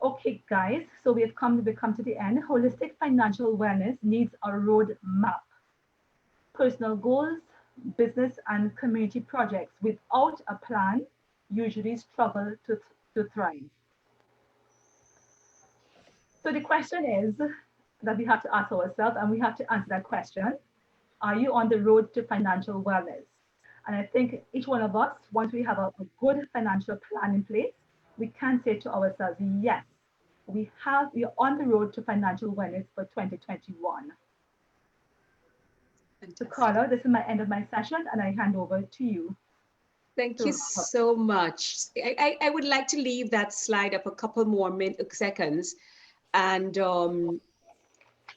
Okay, guys, so we've come to the end. Holistic financial wellness needs a roadmap. Personal goals, business and community projects without a plan usually struggle to thrive. So the question is that we have to ask ourselves, and we have to answer that question: are you on the road to financial wellness? And I think each one of us, once we have a good financial plan in place, we can say to ourselves, yes, we are on the road to financial wellness for 2021. So Carla, this is my end of my session, and I hand over to you. Thank you so much. I would like to leave that slide up a couple more seconds, and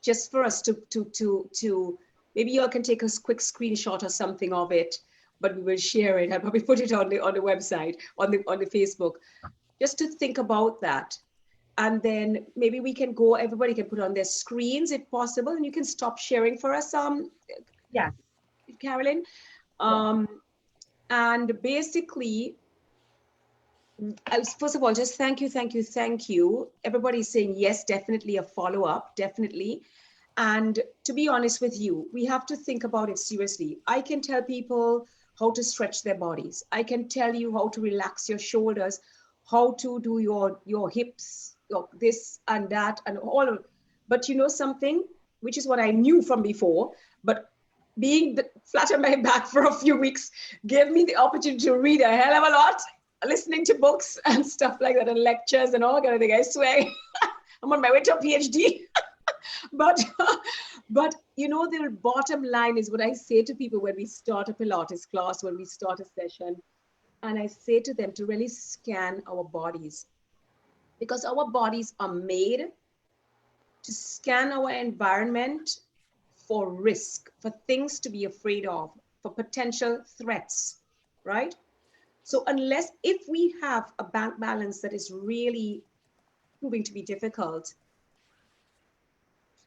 just for us to maybe you all can take a quick screenshot or something of it, but we will share it. I'll probably put it on the website, on the Facebook, just to think about that. And then maybe we can go, everybody can put on their screens if possible, and you can stop sharing for us, yes, Carolyn. And basically, first of all, just thank you. Everybody's saying yes, definitely a follow-up, definitely. And to be honest with you, we have to think about it seriously. I can tell people how to stretch their bodies. I can tell you how to relax your shoulders, how to do your hips, this and that and all of it. But you know something, which is what I knew from before, but being flat on my back for a few weeks gave me the opportunity to read a hell of a lot, listening to books and stuff like that, and lectures and all kind of thing. I swear, I'm on my way to a PhD. But you know, the bottom line is what I say to people when we start a Pilates class, when we start a session, and I say to them to really scan our bodies, because our bodies are made to scan our environment for risk, for things to be afraid of, for potential threats, right? So if we have a bank balance that is really proving to be difficult,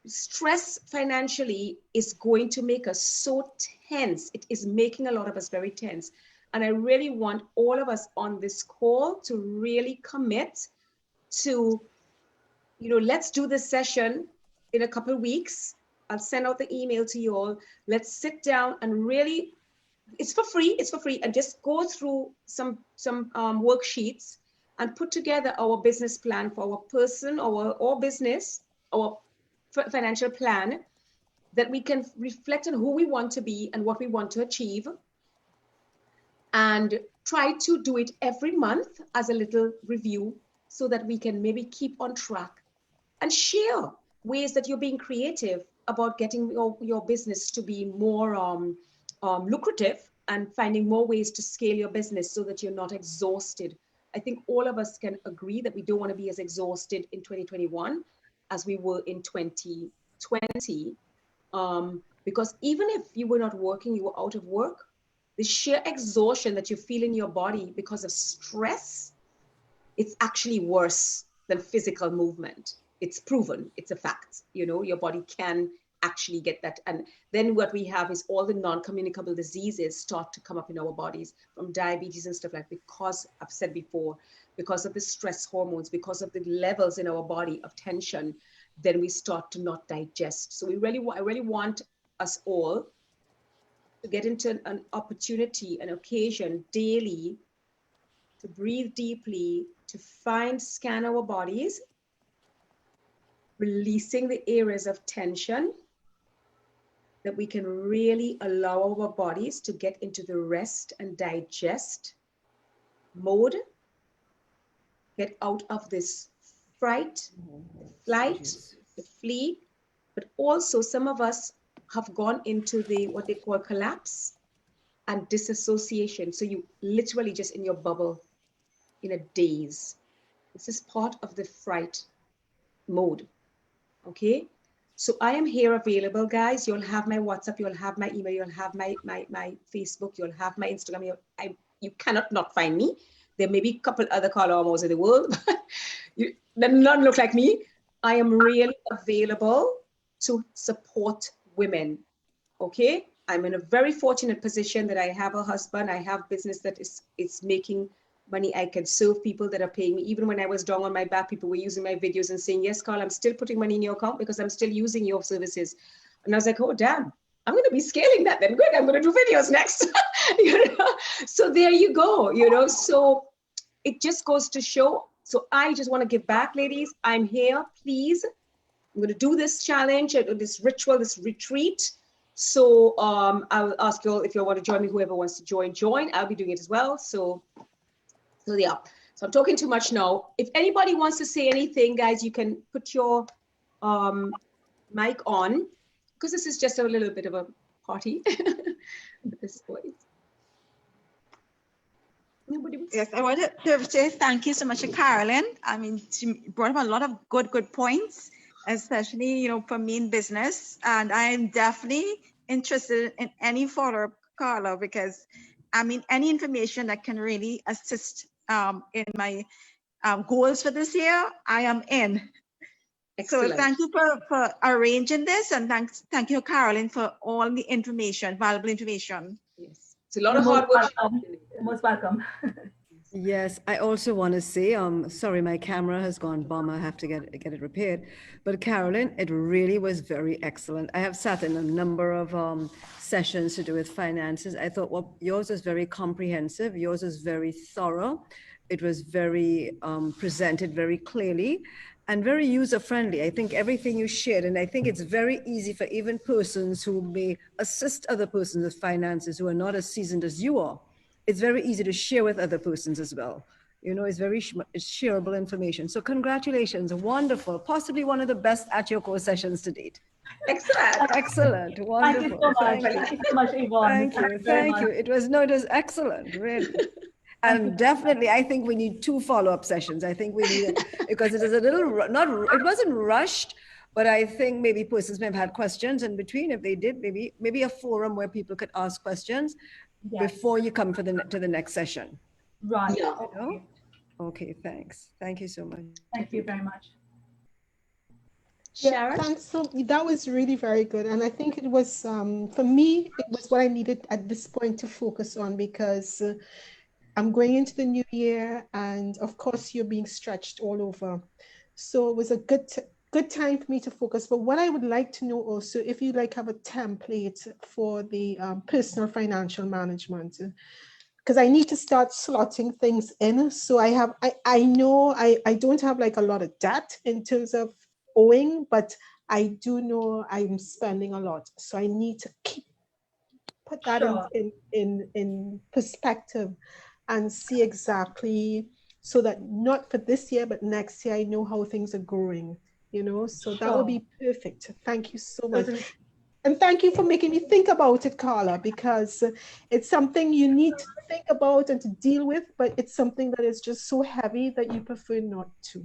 stress financially is going to make us so tense. It is making a lot of us very tense. And I really want all of us on this call to really commit to, let's do this session in a couple of weeks. I'll send out the email to you all. Let's sit down and really, it's for free, and just go through some worksheets and put together our business plan for our person, our business, our financial plan, that we can reflect on who we want to be and what we want to achieve, and try to do it every month as a little review so that we can maybe keep on track and share ways that you're being creative about getting your business to be more lucrative and finding more ways to scale your business so that you're not exhausted. I think all of us can agree that we don't want to be as exhausted in 2021 as we were in 2020. Because even if you were not working, you were out of work, the sheer exhaustion that you feel in your body because of stress, it's actually worse than physical movement. It's proven, it's a fact. You know, your body can actually get that. And then what we have is all the non-communicable diseases start to come up in our bodies, from diabetes and stuff like that, because I've said before, because of the stress hormones, because of the levels in our body of tension, then we start to not digest. So I really want us all to get into an opportunity, an occasion daily to breathe deeply, to scan our bodies, releasing the areas of tension, that we can really allow our bodies to get into the rest and digest mode, get out of this fright, the flight, the flee, but also some of us have gone into the what they call collapse and disassociation. So you literally just in your bubble, in a daze. This is part of the fright mode. Okay, so I am here available, guys. You'll have my WhatsApp, you'll have my email, you'll have my Facebook, you'll have my Instagram. You cannot not find me. There may be a couple other Carolyn in the world, but none look like me. I am really available to support women. Okay, I'm in a very fortunate position that I have a husband, I have business that is making money. I can serve people that are paying me. Even when I was down on my back, people were using my videos and saying, yes, Carl, I'm still putting money in your account because I'm still using your services. And I was like, oh, damn, I'm going to be scaling that then. Good, I'm going to do videos next. You know? So there you go, you know, so it just goes to show. So I just want to give back, ladies. I'm here, please. I'm going to do this challenge, this ritual, this retreat. So I will ask you all if you want to join me, whoever wants to join. I'll be doing it as well. So yeah, so I'm talking too much now. If anybody wants to say anything, guys, you can put your mic on, because this is just a little bit of a party at this point. Yes, I wanted to say thank you so much to Carolyn. I mean, she brought up a lot of good points, especially, you know, for me in business. And I am definitely interested in any follow-up, Carla, because I mean, any information that can really assist in my goals for this year, I am in. Excellent. So thank you for arranging this, and thank you, Carolyn, for all the information, valuable information. Yes, it's a lot of hard work. Most welcome. Yes, I also want to say, sorry, my camera has gone bomb. I have to get it repaired. But Carolyn, it really was very excellent. I have sat in a number of sessions to do with finances. I thought, well, yours was very comprehensive. Yours was very thorough. It was very presented very clearly and very user-friendly. I think everything you shared, and I think it's very easy for even persons who may assist other persons with finances who are not as seasoned as you are. It's very easy to share with other persons as well. You know, it's very shareable information. So congratulations, wonderful. Possibly one of the best at your course sessions to date. Excellent. Excellent, wonderful. Thank you so much, Yvonne. Thank you. It was excellent, really. And definitely, I think we need 2 follow-up sessions. I think we need it because it is a little, it wasn't rushed, but I think maybe persons may have had questions in between. If they did, maybe a forum where people could ask questions. Yes. Before you come to the next session. Right. Yeah. You know? Okay, thanks. Thank you so much. Thank you very much. Yeah, thanks. So that was really very good. And I think it was, for me, it was what I needed at this point to focus on, because I'm going into the new year and of course you're being stretched all over. So it was a good time for me to focus. But what I would like to know also, if you like have a template for the personal financial management, because I need to start slotting things in. So I know I don't have like a lot of debt in terms of owing, but I do know I'm spending a lot. So I need to put that in perspective and see exactly, so that not for this year, but next year, I know how things are growing. You know, so that would be perfect. Thank you so much. And thank you for making me think about it, Carla, because it's something you need to think about and to deal with, but it's something that is just so heavy that you prefer not to.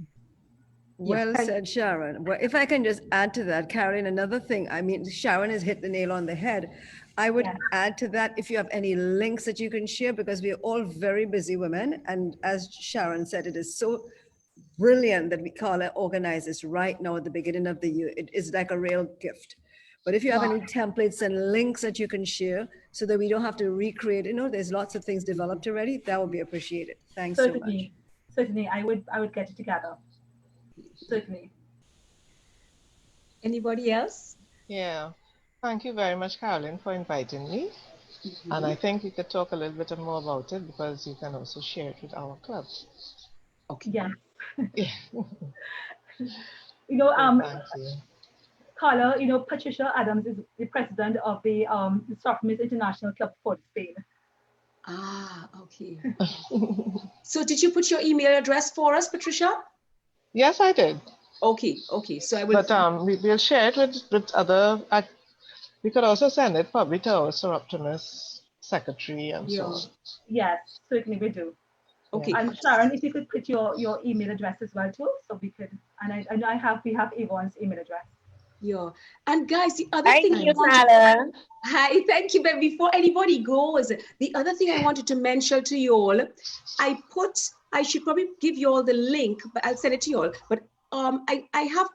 Well said, Sharon. Well, if I can just add to that, Carolyn, another thing, I mean, Sharon has hit the nail on the head. I would Yeah. add to that if you have any links that you can share, because we are all very busy women. And as Sharon said, it is so brilliant that we call it organize this right now at the beginning of the year. It is like a real gift. But if you have any templates and links that you can share so that we don't have to recreate, there's lots of things developed already, that would be appreciated. Thanks so much. Certainly, I would get it together. Certainly. Anybody else? Yeah. Thank you very much, Carolyn, for inviting me. And I think we could talk a little bit more about it because you can also share it with our club. Okay. Yeah. Yeah. Thank you. Carla, Patricia Adams is the president of the Sophomores International Club for Spain. Ah, okay. So did you put your email address for us, Patricia? Yes, I did. Okay. So I will. But we'll share it with other. We could also send it probably to our Soroptimist secretary and so on. Yes, certainly we do. Okay. And Sharon, if you could put your email address as well too, so we could. And we have Yvonne's email address. Yeah. And guys, the other thing Thank you, Carla. Hi, thank you. But before anybody goes, the other thing I wanted to mention to you all, I should probably give you all the link, but I'll send it to you all. But I have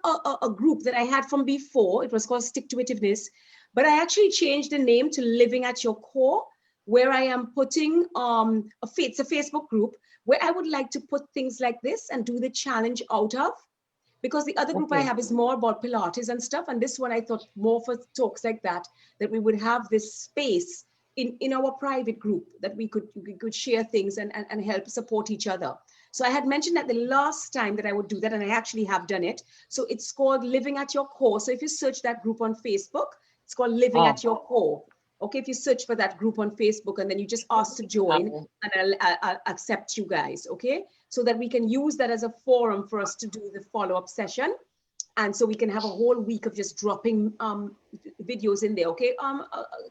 a group that I had from before. It was called Stick to Itiveness, but I actually changed the name to Living at Your Core, where I am putting it's a Facebook group where I would like to put things like this and do the challenge out of. Because the other group I have is more about Pilates and stuff. And this one I thought more for talks like that we would have this space in our private group that we could share things and help support each other. So I had mentioned that the last time that I would do that, and I actually have done it. So it's called Living at Your Core. So if you search that group on Facebook, it's called Living at Your Core. Okay, if you search for that group on Facebook and then you just ask to join, and I'll accept you guys, okay? So that we can use that as a forum for us to do the follow-up session. And so we can have a whole week of just dropping videos in there, okay,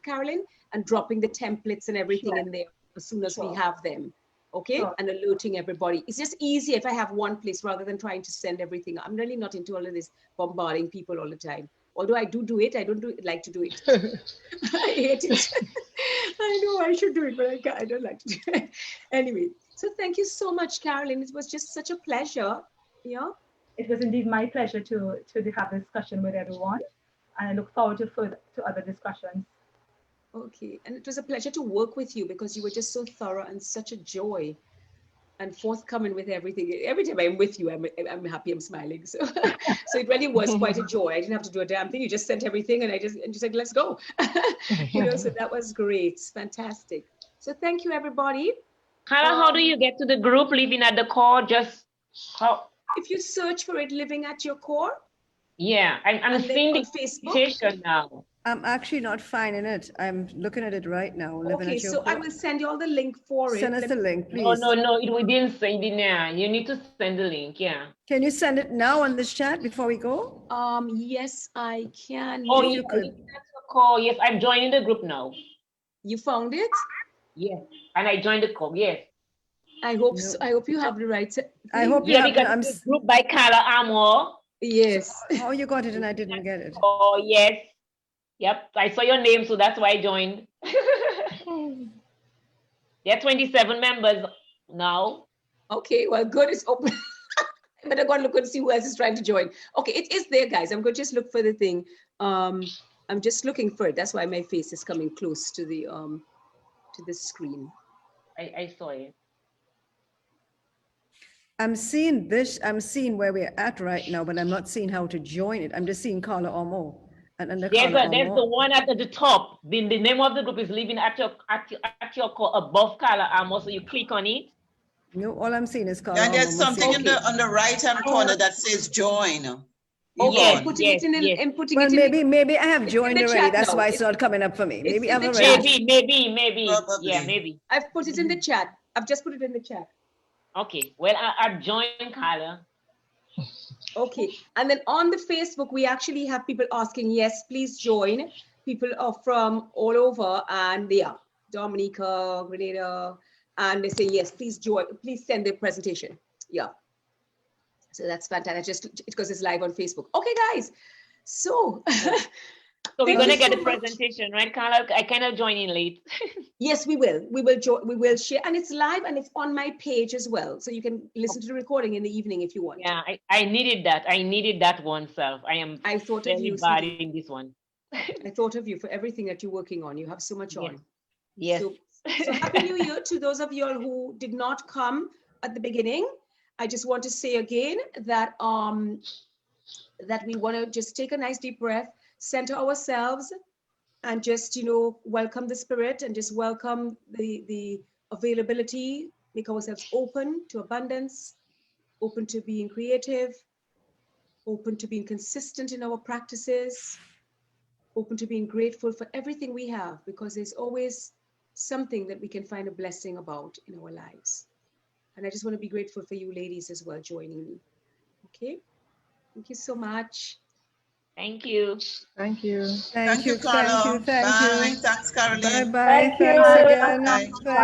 Carolyn? And dropping the templates and everything in there as soon as we have them, okay? And alerting everybody. It's just easier if I have one place rather than trying to send everything. I'm really not into all of this bombarding people all the time. Although I do it, I don't like to do it. I hate it. I know I should do it, but I don't like to do it. Anyway, so thank you so much, Carolyn. It was just such a pleasure. Yeah. It was indeed my pleasure to have a discussion with everyone. And I look forward to other discussions. Okay. And it was a pleasure to work with you because you were just so thorough and such a joy and forthcoming with everything. Every time I'm with you, I'm happy, I'm smiling. So, so it really was quite a joy. I didn't have to do a damn thing. You just sent everything and you said, let's go. So that was great. It's fantastic. So thank you, everybody. Carla, how do you get to the group Living at the Core? Just how? If you search for it, Living at Your Core. Yeah, I'm seeing the Facebook now. I'm actually not finding it. I'm looking at it right now. Okay, so I will send you all the link for it. Send us the link, please. No, we didn't send it now. You need to send the link, yeah. Can you send it now on this chat before we go? Yes, I can. Oh, you could. Yes, I'm joining the group now. You found it? Yes, and I joined the call, yes. I hope so. I hope you have the right thing. I hope you have because it's group by Carla Amor. Yes. Oh, you got it and I didn't get it. Oh, yes. Yep, I saw your name, so that's why I joined. There are 27 members now. Okay, well, good. It's open. I better go and look and see who else is trying to join. Okay, it is there, guys. I'm going to just look for the thing. I'm just looking for it. That's why my face is coming close to the screen. I saw it. I'm seeing where we're at right now, but I'm not seeing how to join it. I'm just seeing Carla Omo. There's the one at the top. The name of the group is Living at Your Core above Carla Amo. So you click on it. No, all I'm seeing is Carla. And there's something on the right hand corner that says join. Okay, putting it in inputting well, it maybe I have joined already. That's why it's not coming up for me. Maybe I've already. Maybe. Probably. Yeah, maybe. I've put it in the chat. I've just put it in the chat. Okay. Well, I've joined Carla. Okay, and then on the Facebook, we actually have people asking, yes, please join. People are from all over, and they are Dominica, Grenada, and they say, yes, please join, please send the presentation. Yeah, so that's fantastic. Just because it's live on Facebook. Okay, guys, so So we're Thank gonna you get so a much. presentation, right, Carla? I cannot join in late. Yes, we will. We will share, and it's live and it's on my page as well, so you can listen to the recording in the evening if you want. Yeah, I needed that. I needed that one self. I thought of very you, bad sweetie. in this one. I thought of you for everything that you're working on. You have so much Yes. on. Yes. So Happy New Year to those of you all who did not come at the beginning. I just want to say again that that we want to just take a nice deep breath, center ourselves, and just, you know, welcome the spirit and just welcome the availability, make ourselves open to abundance, open to being creative, open to being consistent in our practices, open to being grateful for everything we have, because there's always something that we can find a blessing about in our lives. And I just want to be grateful for you ladies as well joining me. Okay, thank you so much. Thank you. Thank you. Thank you, Carla. thank you, thank Bye. you. Thanks, Caroline. Bye-bye, Thank thanks you. again. Bye. Bye.